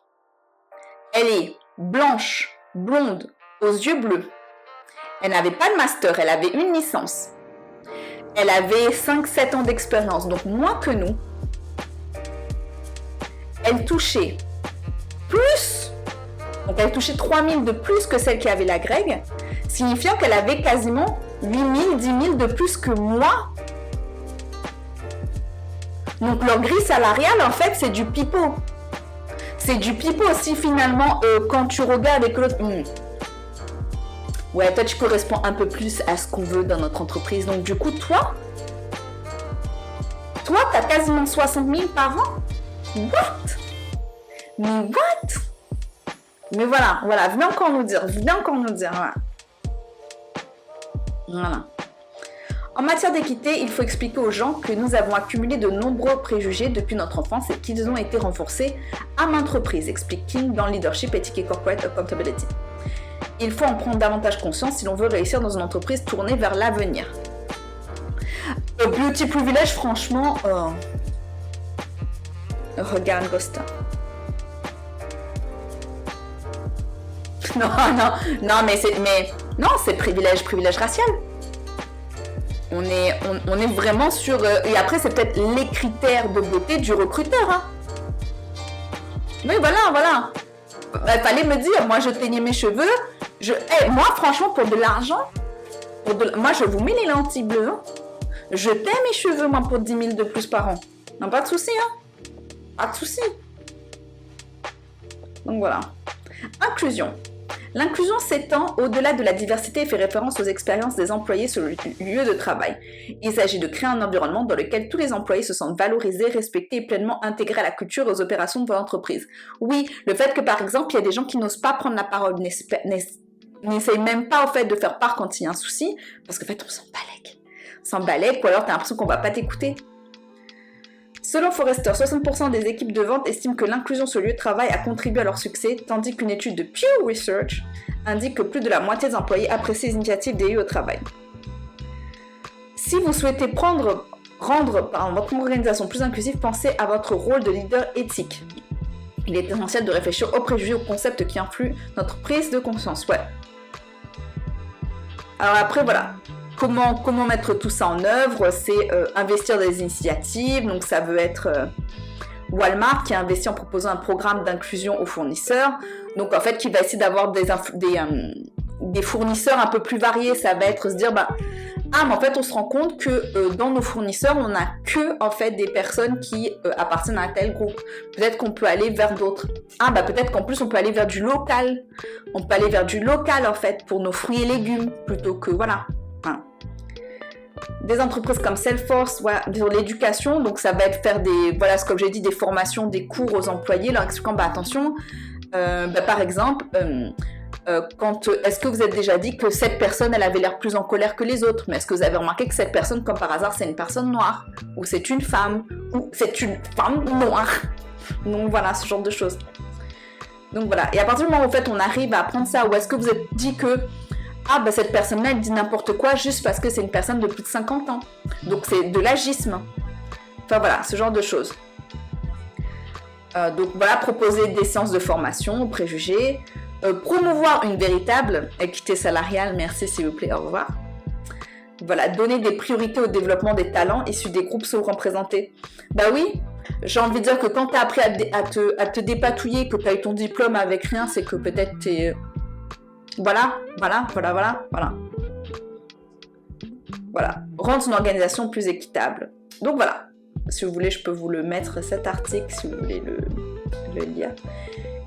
elle est blanche, blonde, aux yeux bleus. Elle n'avait pas de master, elle avait une licence. Elle avait 5-7 ans d'expérience, donc moins que nous. Elle touchait plus. Donc, elle touchait 3 000 de plus que celle qui avait la Greg, signifiant qu'elle avait quasiment 8 000, 10 000 de plus que moi. Donc, leur grille salariale, en fait, c'est du pipeau. C'est du pipeau aussi, finalement, quand tu regardes et que l'autre... Ouais, toi, tu corresponds un peu plus à ce qu'on veut dans notre entreprise. Donc, du coup, toi, t'as quasiment 60 000 par an. What? Mais what? Mais voilà, venez encore nous dire, voilà. En matière d'équité, il faut expliquer aux gens que nous avons accumulé de nombreux préjugés depuis notre enfance et qu'ils ont été renforcés à maintes reprises, explique King dans Leadership, Ethics et Corporate Accountability. Il faut en prendre davantage conscience si l'on veut réussir dans une entreprise tournée vers l'avenir. Beauty Privilege, franchement, regarde Gosta. Non, c'est privilège racial. On est vraiment sur... et après, c'est peut-être les critères de beauté du recruteur. Hein. Oui, voilà. Fallait me dire, moi, je teignais mes cheveux. Moi, franchement, pour de l'argent, moi, je vous mets les lentilles bleues. Hein. Je paie mes cheveux, moi, pour 10 000 de plus par an. Non, pas de souci, hein. Pas de souci. Donc voilà. Inclusion. L'inclusion s'étend au-delà de la diversité et fait référence aux expériences des employés sur le lieu de travail. Il s'agit de créer un environnement dans lequel tous les employés se sentent valorisés, respectés et pleinement intégrés à la culture et aux opérations de l'entreprise. Oui, le fait que par exemple, il y a des gens qui n'osent pas prendre la parole, n'essayent même pas au fait de faire part quand il y a un souci, parce qu'en fait on s'en balèque. On s'en balèque, ou alors t'as l'impression qu'on va pas t'écouter. Selon Forrester, 60% des équipes de vente estiment que l'inclusion sur le lieu de travail a contribué à leur succès, tandis qu'une étude de Pew Research indique que plus de la moitié des employés apprécient les initiatives DEI au travail. Si vous souhaitez rendre votre organisation plus inclusive, pensez à votre rôle de leader éthique. Il est essentiel de réfléchir aux préjugés, aux concepts qui influent notre prise de conscience. Ouais. Alors après, voilà. Comment mettre tout ça en œuvre? C'est investir dans des initiatives. Donc ça veut être Walmart qui a investi en proposant un programme d'inclusion aux fournisseurs. Donc en fait, qui va essayer d'avoir des fournisseurs un peu plus variés. Ça va être se dire, mais en fait, on se rend compte que dans nos fournisseurs, on n'a que en fait des personnes qui appartiennent à un tel groupe. Peut-être qu'on peut aller vers d'autres. Peut-être qu'en plus, on peut aller vers du local. On peut aller vers du local en fait pour nos fruits et légumes plutôt que voilà. Des entreprises comme Salesforce, voilà, sur l'éducation, donc ça va être faire comme j'ai dit, des formations, des cours aux employés, leur expliquant, attention, par exemple, est-ce que vous êtes déjà dit que cette personne, elle avait l'air plus en colère que les autres, mais est-ce que vous avez remarqué que cette personne, comme par hasard, c'est une personne noire, ou c'est une femme, ou c'est une femme noire. Donc voilà, ce genre de choses. Donc voilà, et à partir du moment où en fait on arrive à apprendre ça, ou est-ce que vous êtes dit que cette personne-là, elle dit n'importe quoi juste parce que c'est une personne de plus de 50 ans. Donc c'est de l'agisme. Enfin voilà, ce genre de choses. Donc voilà, proposer des séances de formation aux préjugés, promouvoir une véritable équité salariale, merci s'il vous plaît, au revoir. Voilà, donner des priorités au développement des talents issus des groupes sous-représentés. Oui, j'ai envie de dire que quand tu as appris à te dépatouiller, que tu as eu ton diplôme avec rien, c'est que peut-être t'es... Voilà. Rendre son organisation plus équitable. Donc voilà. Si vous voulez, je peux vous le mettre, cet article, si vous voulez le lire.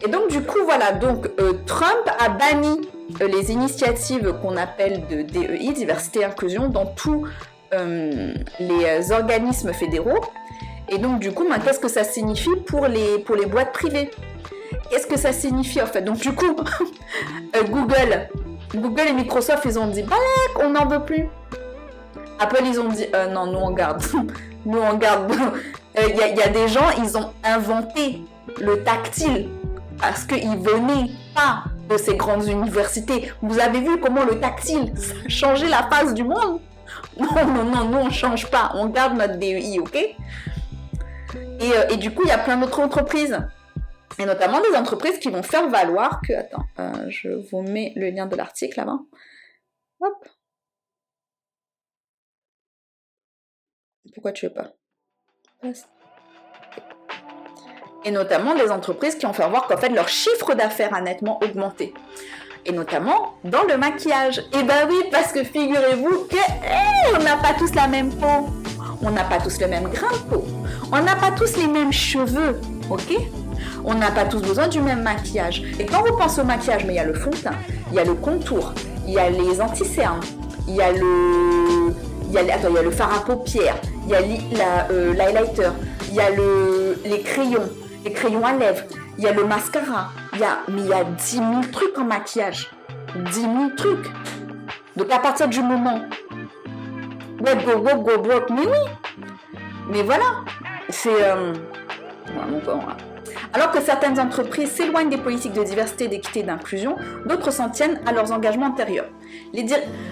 Et donc du coup, voilà. Donc Trump a banni les initiatives qu'on appelle de DEI, diversité et inclusion, dans tous les organismes fédéraux. Et donc du coup, qu'est-ce que ça signifie pour les boîtes privées? Qu'est-ce que ça signifie en fait? Donc du coup, Google et Microsoft, ils ont dit balèque, on n'en veut plus. Apple, ils ont dit non, nous on garde. Nous on garde. Il y a des gens, ils ont inventé le tactile parce qu'ils venaient pas de ces grandes universités. Vous avez vu comment le tactile ça a changé la face du monde? Non, nous on change pas. On garde notre DEI, ok? Et du coup, il y a plein d'autres entreprises. Et notamment des entreprises qui vont faire valoir que... Attends, je vous mets le lien de l'article là-bas. Hop. Pourquoi tu veux pas? Et notamment des entreprises qui ont fait voir qu'en fait leur chiffre d'affaires a nettement augmenté. Et notamment dans le maquillage. Et oui, parce que figurez-vous que on n'a pas tous la même peau. On n'a pas tous le même grain de peau. On n'a pas tous les mêmes cheveux, ok? On n'a pas tous besoin du même maquillage. Et quand vous pensez au maquillage, il y a le fond de teint, il y a le contour, il y a les anti-cernes, il y a le fard à paupières, il y a l'highlighter, il y a les crayons à lèvres, il y a le mascara, il y a 10 000 trucs en maquillage. 10 000 trucs. Donc à partir du moment go broke, mais oui. Mais voilà, c'est... Alors que certaines entreprises s'éloignent des politiques de diversité, d'équité et d'inclusion, d'autres s'en tiennent à leurs engagements antérieurs.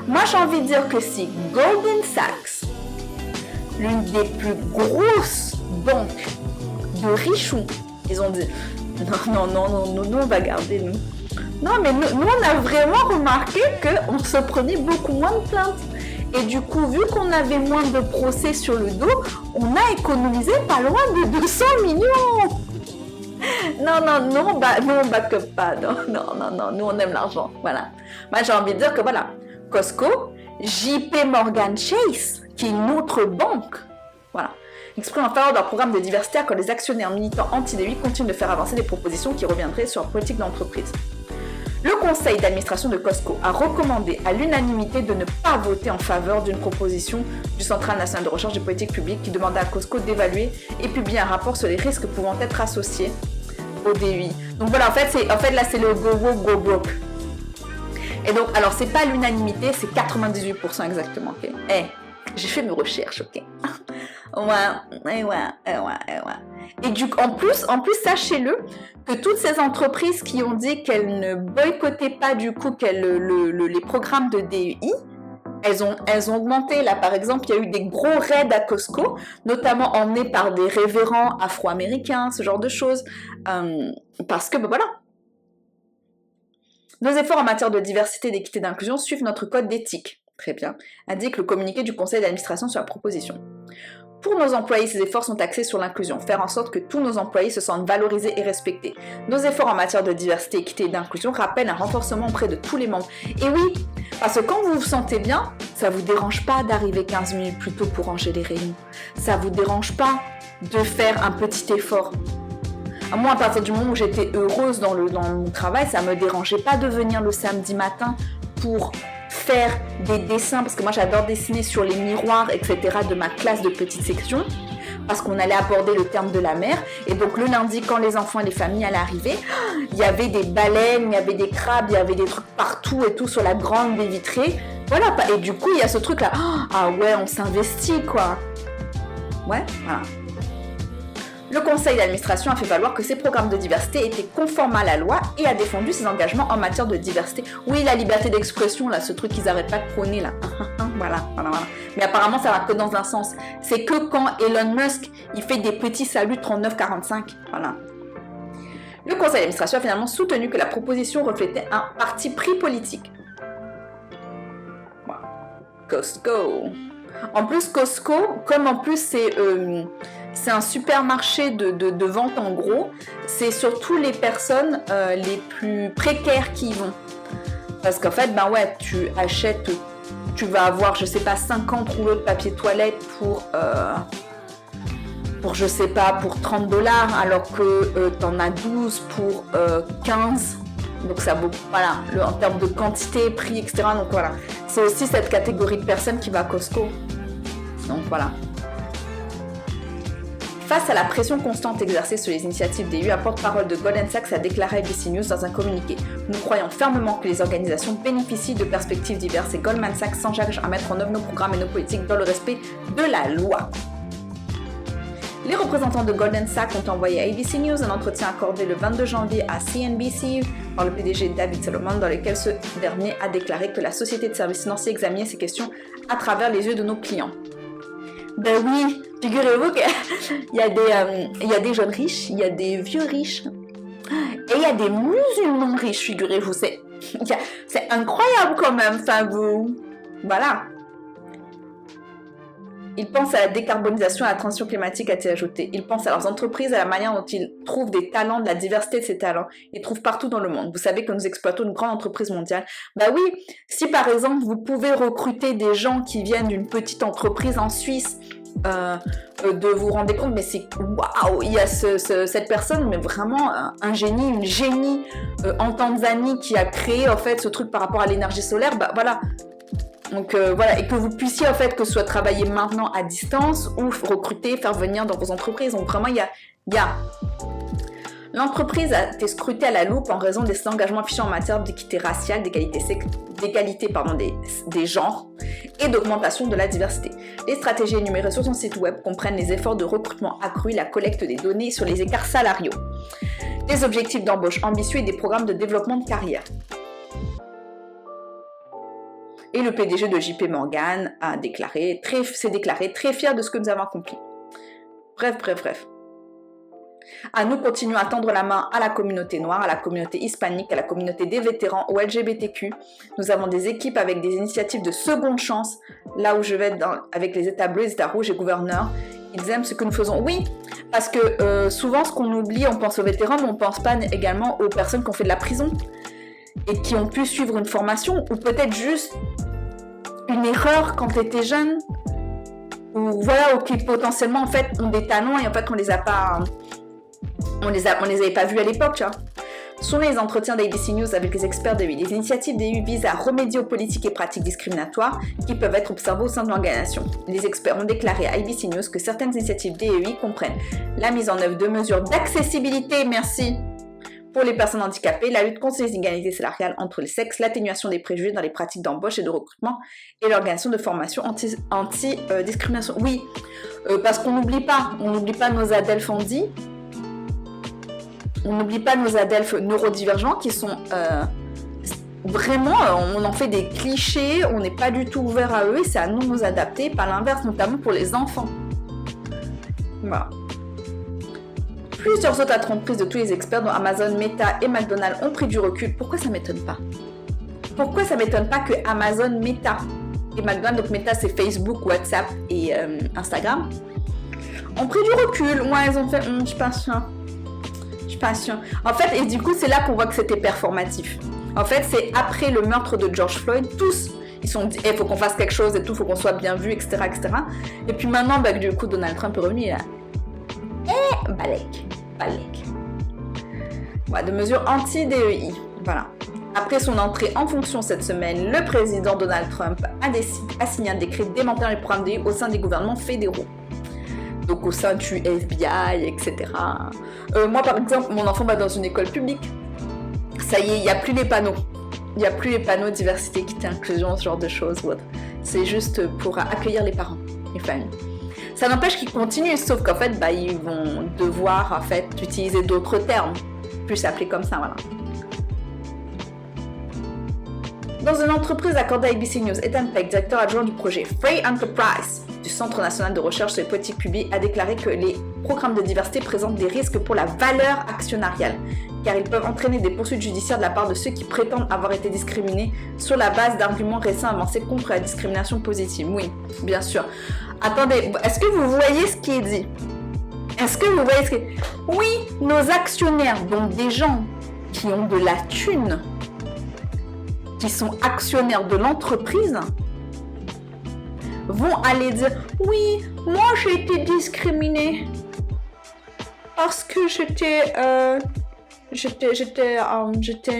Moi, j'ai envie de dire que si Goldman Sachs, l'une des plus grosses banques de richoux, ils ont dit non, nous, on va garder, nous. Non, mais nous, on a vraiment remarqué qu'on se prenait beaucoup moins de plaintes. Et du coup, vu qu'on avait moins de procès sur le dos, on a économisé pas loin de 200 millions. Non, nous on back up pas. Non, nous on aime l'argent. Voilà. Moi j'ai envie de dire que voilà, Costco, JP Morgan Chase, qui est une autre banque. Voilà. Exprime en faveur d'un programme de diversité quand les actionnaires militants anti-DEI continuent de faire avancer des propositions qui reviendraient sur la politique d'entreprise. Le conseil d'administration de Costco a recommandé à l'unanimité de ne pas voter en faveur d'une proposition du Centre national de recherche des politiques publiques qui demandait à Costco d'évaluer et publier un rapport sur les risques pouvant être associés au DEI. Donc voilà, en fait là c'est le go woke, go broke. Et donc, alors c'est pas l'unanimité, c'est 98% exactement, ok. J'ai fait mes recherches, ok. Ouais. Et en plus, acheter-le que toutes ces entreprises qui ont dit qu'elles ne boycottaient pas du coup les programmes de DEI, elles ont augmenté. Là, par exemple, il y a eu des gros raids à Costco, notamment emmenés par des révérends afro-américains, ce genre de choses, parce que, voilà. Nos efforts en matière de diversité, d'équité et d'inclusion suivent notre code d'éthique. Très bien, indique le communiqué du conseil d'administration sur la proposition. Pour nos employés, ces efforts sont axés sur l'inclusion, faire en sorte que tous nos employés se sentent valorisés et respectés. Nos efforts en matière de diversité, équité et d'inclusion rappellent un renforcement auprès de tous les membres. Et oui, parce que quand vous vous sentez bien, ça vous dérange pas d'arriver 15 minutes plus tôt pour ranger les rayons. Ça vous dérange pas de faire un petit effort. Moi, à partir du moment où j'étais heureuse dans mon travail, ça me dérangeait pas de venir le samedi matin pour faire des dessins, parce que moi j'adore dessiner sur les miroirs, etc. de ma classe de petite section, parce qu'on allait aborder le terme de la mer. Et donc le lundi, quand les enfants et les familles allaient arriver, il y avait des baleines, il y avait des crabes, il y avait des trucs partout et tout sur la grande baie vitrée. Voilà, et du coup il y a ce truc là, ah ouais, on s'investit quoi. Ouais, voilà. Le conseil d'administration a fait valoir que ces programmes de diversité étaient conformes à la loi et a défendu ses engagements en matière de diversité. Oui, la liberté d'expression, là, ce truc qu'ils n'arrêtent pas de prôner, là. Voilà. Mais apparemment, ça va que dans un sens. C'est que quand Elon Musk, il fait des petits saluts 39-45. Voilà. Le conseil d'administration a finalement soutenu que la proposition reflétait un parti pris politique. Voilà. Costco. En plus, Costco, comme en plus c'est un supermarché de vente en gros, c'est surtout les personnes les plus précaires qui y vont. Parce qu'en fait, ben ouais, tu achètes, tu vas avoir, je sais pas, 50 rouleaux de papier toilette pour je sais pas, pour 30 $, alors que t'en as 12 pour 15. Donc ça vaut, voilà, en termes de quantité, prix, etc. Donc voilà, c'est aussi cette catégorie de personnes qui va à Costco. Donc voilà. Face à la pression constante exercée sur les initiatives DEI, un porte-parole de Goldman Sachs a déclaré à ABC News dans un communiqué. Nous croyons fermement que les organisations bénéficient de perspectives diverses et Goldman Sachs s'engage à mettre en œuvre nos programmes et nos politiques dans le respect de la loi. Les représentants de Goldman Sachs ont envoyé à ABC News un entretien accordé le 22 janvier à CNBC par le PDG David Solomon, dans lequel ce dernier a déclaré que la société de services financiers examinait ces questions à travers les yeux de nos clients. Ben oui, figurez-vous qu'il y a des jeunes riches, il y a des vieux riches, et il y a des musulmans riches, figurez-vous. C'est incroyable quand même, enfin vous... Voilà. Ils pensent à la décarbonisation et à la transition climatique, a-t-il ajouté. Ils pensent à leurs entreprises, à la manière dont ils trouvent des talents, de la diversité de ces talents. Ils trouvent partout dans le monde. Vous savez que nous exploitons une grande entreprise mondiale. Bah oui, si par exemple vous pouvez recruter des gens qui viennent d'une petite entreprise en Suisse, de vous rendre compte, mais c'est waouh, il y a cette personne, mais vraiment un génie, une génie en Tanzanie qui a créé en fait ce truc par rapport à l'énergie solaire. Bah voilà. Donc voilà, et que vous puissiez en fait que ce soit travailler maintenant à distance ou recruter, faire venir dans vos entreprises. Donc vraiment il y a... L'entreprise a été scrutée à la loupe en raison de ses engagements affichés en matière d'équité raciale, d'égalité des genres et d'augmentation de la diversité. Les stratégies énumérées sur son site web comprennent les efforts de recrutement accru, la collecte des données sur les écarts salariaux, des objectifs d'embauche ambitieux et des programmes de développement de carrière. Et le PDG de JP Morgan s'est déclaré très fier de ce que nous avons accompli. Bref. Nous continuons à tendre la main à la communauté noire, à la communauté hispanique, à la communauté des vétérans, aux LGBTQ. Nous avons des équipes avec des initiatives de seconde chance, là où je vais avec les États bleus, les États rouges et gouverneurs. Ils aiment ce que nous faisons. Oui, parce que souvent ce qu'on oublie, on pense aux vétérans, mais on pense pas également aux personnes qui ont fait de la prison et qui ont pu suivre une formation ou peut-être juste une erreur quand tu étais jeune. ou voilà, ou qui potentiellement en fait ont des talents et en fait on les avait pas vus à l'époque, tu vois. Selon les entretiens d'ABC News avec les experts de l'EI, les initiatives des EU visent à remédier aux politiques et pratiques discriminatoires qui peuvent être observées au sein de l'organisation. Les experts ont déclaré à ABC News que certaines initiatives des EI comprennent la mise en œuvre de mesures d'accessibilité, merci, pour les personnes handicapées, la lutte contre les inégalités salariales entre les sexes, l'atténuation des préjugés dans les pratiques d'embauche et de recrutement et l'organisation de formation anti-discrimination. Oui, parce qu'on n'oublie pas nos adelphes handis. On n'oublie pas nos adelphes neurodivergents qui sont vraiment, on en fait des clichés, on n'est pas du tout ouvert à eux et c'est à nous de nous adapter, par l'inverse, notamment pour les enfants. Voilà. Plusieurs autres entreprises de tous les experts, dont Amazon, Meta et McDonald's, ont pris du recul. Pourquoi ça ne m'étonne pas? Pourquoi ça ne m'étonne pas que Amazon, Meta et McDonald's, donc Meta c'est Facebook, WhatsApp et Instagram, ont pris du recul? Ouais, ils ont fait, je suis pas sûre. En fait, et du coup, c'est là qu'on voit que c'était performatif. En fait, c'est après le meurtre de George Floyd, tous, ils se sont dit, faut qu'on fasse quelque chose et tout, faut qu'on soit bien vu, etc., etc. Et puis maintenant, du coup, Donald Trump est revenu, il a balèque. Ouais, de mesures anti-DEI, voilà. Après son entrée en fonction cette semaine, le président Donald Trump a signé un décret démantelant les programmes DEI au sein des gouvernements fédéraux. Donc au sein du FBI, etc. Moi, par exemple, mon enfant va dans une école publique. Ça y est, il n'y a plus les panneaux. Il n'y a plus les panneaux diversité, équité, inclusion, ce genre de choses ou autre. C'est juste pour accueillir les parents, les familles. Ça n'empêche qu'ils continuent, sauf qu'en fait, ils vont devoir en fait utiliser d'autres termes, plus appelés comme ça, voilà. Dans une entreprise accordée à ABC News, Ethan Peck, directeur adjoint du projet Free Enterprise du Centre national de recherche sur les politiques publiques, a déclaré que les programmes de diversité présentent des risques pour la valeur actionnariale, car ils peuvent entraîner des poursuites judiciaires de la part de ceux qui prétendent avoir été discriminés sur la base d'arguments récents avancés contre la discrimination positive. Oui, bien sûr. Attendez, est-ce que vous voyez ce qui est dit? Oui, nos actionnaires, donc des gens qui ont de la thune, qui sont actionnaires de l'entreprise, vont aller dire « Oui, moi j'ai été discriminée parce que j'étais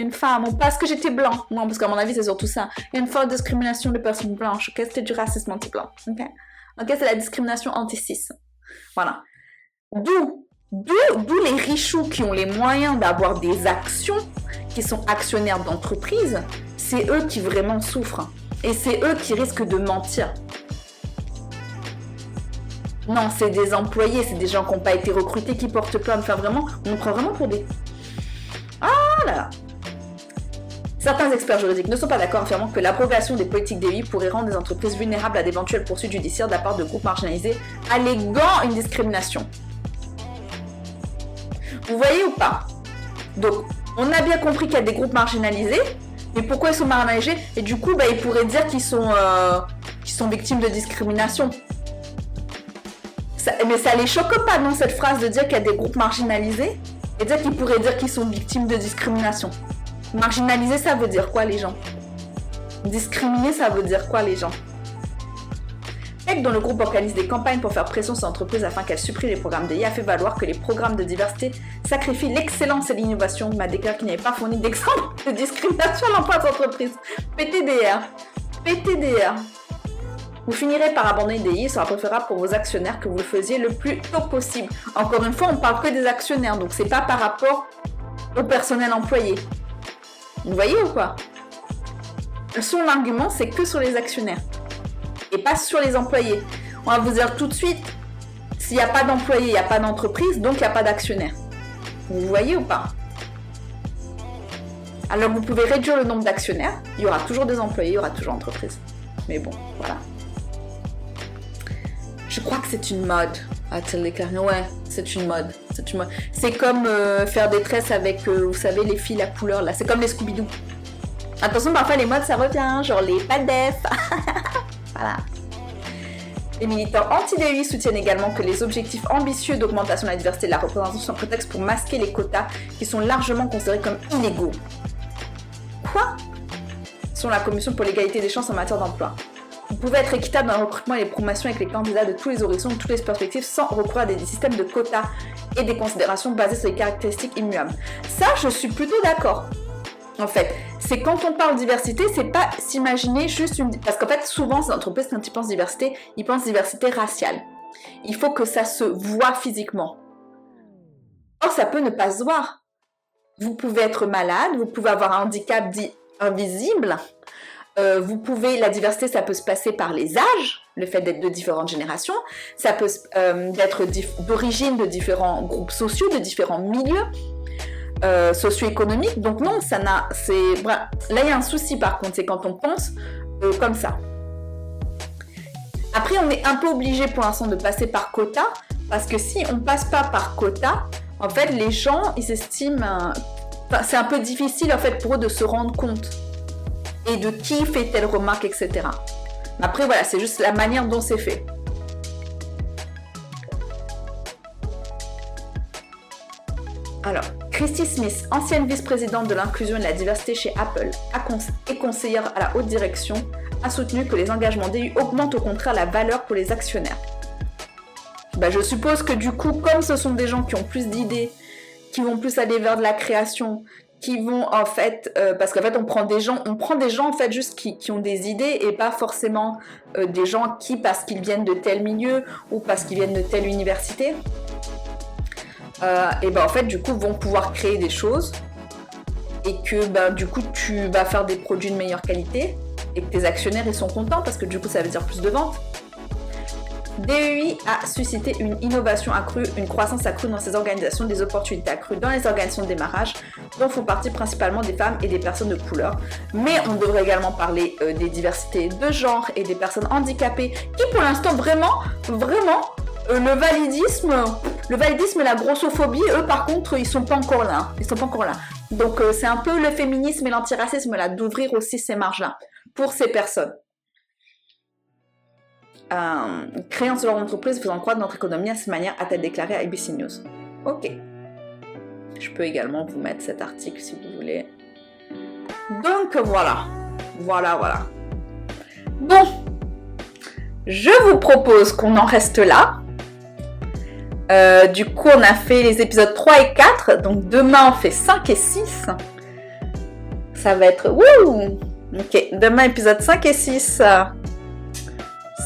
une femme, ou parce que j'étais blanc. » Non, parce qu'à mon avis, c'est surtout ça. Il y a une forte discrimination des personnes blanches. Ok, c'était du racisme anti-blanc. Ok, c'est la discrimination anti-cis. Voilà. D'où les richoux qui ont les moyens d'avoir des actions, qui sont actionnaires d'entreprise, c'est eux qui vraiment souffrent. Et c'est eux qui risquent de mentir. Non, c'est des employés, c'est des gens qui n'ont pas été recrutés, qui portent plainte. Enfin, vraiment, on nous prend vraiment pour des... Ah là là. Certains experts juridiques ne sont pas d'accord, affirmant que l'abrogation des politiques DEI pourrait rendre les entreprises vulnérables à d'éventuelles poursuites judiciaires de la part de groupes marginalisés, alléguant une discrimination. Vous voyez ou pas? Donc, on a bien compris qu'il y a des groupes marginalisés, mais pourquoi ils sont marginalisés? Et du coup, ils pourraient dire qu'ils sont victimes de discrimination. Mais ça les choque pas, non, cette phrase de dire qu'il y a des groupes marginalisés et dire qu'ils pourraient dire qu'ils sont victimes de discrimination. Marginaliser, ça veut dire quoi, les gens? Discriminer, ça veut dire quoi, les gens? Peck, dont le groupe organise des campagnes pour faire pression sur l'entreprise afin qu'elle supprime les programmes DEI, a fait valoir que les programmes de diversité sacrifient l'excellence et l'innovation, mais a déclaré qu'il n'y avait pas fourni d'exemple de discrimination à l'emploi d'entreprise. PTDR. Vous finirez par abandonner DEI, il sera préférable pour vos actionnaires que vous le faisiez le plus tôt possible. Encore une fois, on parle que des actionnaires, donc c'est pas par rapport au personnel employé. Vous voyez ou quoi? Son argument, c'est que sur les actionnaires et pas sur les employés. On va vous dire tout de suite, s'il n'y a pas d'employés, il n'y a pas d'entreprise, donc il n'y a pas d'actionnaires. Vous voyez ou pas? Alors vous pouvez réduire le nombre d'actionnaires, il y aura toujours des employés, il y aura toujours d'entreprises. Mais bon, voilà. Je crois que c'est une mode. A-t-elle déclaré? Ouais, c'est une mode. C'est comme faire des tresses avec, vous savez, les fils à couleur là. C'est comme les Scooby-Doo. Attention, parfois les modes ça revient, genre les PADEF. Voilà. Les militants anti-DEI soutiennent également que les objectifs ambitieux d'augmentation de la diversité et de la représentation sont un prétexte pour masquer les quotas qui sont largement considérés comme illégaux. Quoi? Selon la Commission pour l'égalité des chances en matière d'emploi. Vous pouvez être équitable dans le recrutement et les promotions avec les candidats de tous les horizons, de toutes les perspectives, sans recourir à des systèmes de quotas et des considérations basées sur les caractéristiques immuables. Ça, je suis plutôt d'accord. En fait, c'est quand on parle diversité, c'est pas s'imaginer juste une... Parce qu'en fait, souvent, ces entreprises, quand ils pensent diversité, ils pensent diversité raciale. Il faut que ça se voit physiquement. Or, ça peut ne pas se voir. Vous pouvez être malade, vous pouvez avoir un handicap dit invisible. La diversité, ça peut se passer par les âges, le fait d'être de différentes générations. Ça peut d'être d'origine de différents groupes sociaux, de différents milieux. Socio-économique, donc non, là il y a un souci par contre, c'est quand on pense comme ça. Après, on est un peu obligé pour l'instant de passer par quota, parce que si on passe pas par quota, en fait, les gens, ils estiment, c'est un peu difficile en fait pour eux de se rendre compte et de qui fait telle remarque, etc. Mais après, voilà, c'est juste la manière dont c'est fait. Alors, Christy Smith, ancienne vice-présidente de l'inclusion et de la diversité chez Apple et conseillère à la haute direction, a soutenu que les engagements DU augmentent au contraire la valeur pour les actionnaires. Je suppose que du coup, comme ce sont des gens qui ont plus d'idées, qui vont plus aller vers de la création, qui vont en fait, parce qu'en fait on prend des gens en fait juste qui ont des idées et pas forcément des gens qui, parce qu'ils viennent de tel milieu ou parce qu'ils viennent de telle université, et en fait du coup vont pouvoir créer des choses et que du coup tu vas faire des produits de meilleure qualité et que tes actionnaires ils sont contents parce que du coup ça veut dire plus de ventes. DEI a suscité une innovation accrue, une croissance accrue dans ces organisations, des opportunités accrues dans les organisations de démarrage, dont font partie principalement des femmes et des personnes de couleur. Mais on devrait également parler des diversités de genre et des personnes handicapées, qui pour l'instant vraiment, le validisme et la grossophobie, eux par contre, ils sont pas encore là. Donc c'est un peu le féminisme et l'antiracisme là, d'ouvrir aussi ces marges-là pour ces personnes. Créant leur entreprise, faisant croître notre économie à cette manière, a-t-elle déclaré à ABC News. Ok. Je peux également vous mettre cet article si vous voulez. Donc voilà. Bon. Je vous propose qu'on en reste là. Du coup, on a fait les épisodes 3 et 4. Donc demain, on fait 5 et 6. Ça va être... Wouh! Ok. Demain, épisode 5 et 6.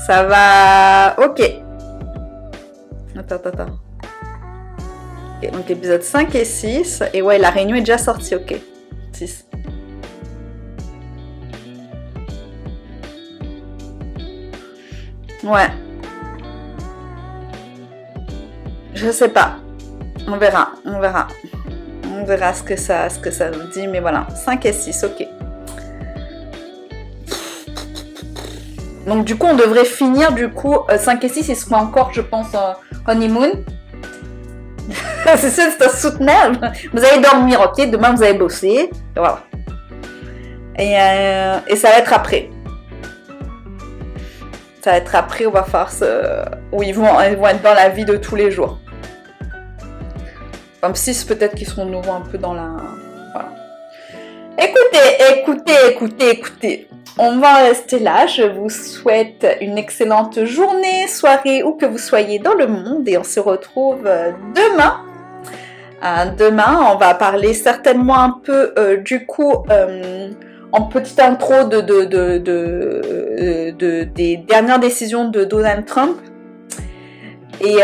Ça va... Ok. Attends. Okay, donc épisode 5 et 6. Et ouais, la réunion est déjà sortie, ok. 6. Ouais. Je sais pas. On verra. On verra ce que ça nous dit. Mais voilà, 5 et 6, ok. Donc du coup, on devrait finir, 5 et 6, ils seront encore, je pense, honeymoon. c'est soutenable. Vous allez dormir, ok. Demain, vous allez bosser. Et voilà. Et ça va être après. On va faire où ils vont être dans la vie de tous les jours. Comme 6, peut-être qu'ils seront nouveaux un peu dans la... Voilà. Écoutez. On va rester là. Je vous souhaite une excellente journée, soirée, où que vous soyez dans le monde. Et on se retrouve demain. Demain, on va parler certainement un peu, en petite intro des dernières décisions de Donald Trump. Et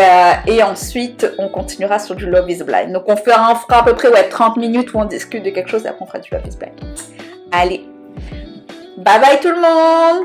ensuite, on continuera sur du Love is Blind. Donc, on fera à peu près 30 minutes où on discute de quelque chose et après on fera du Love is Blind. Allez! Bye bye tout le monde!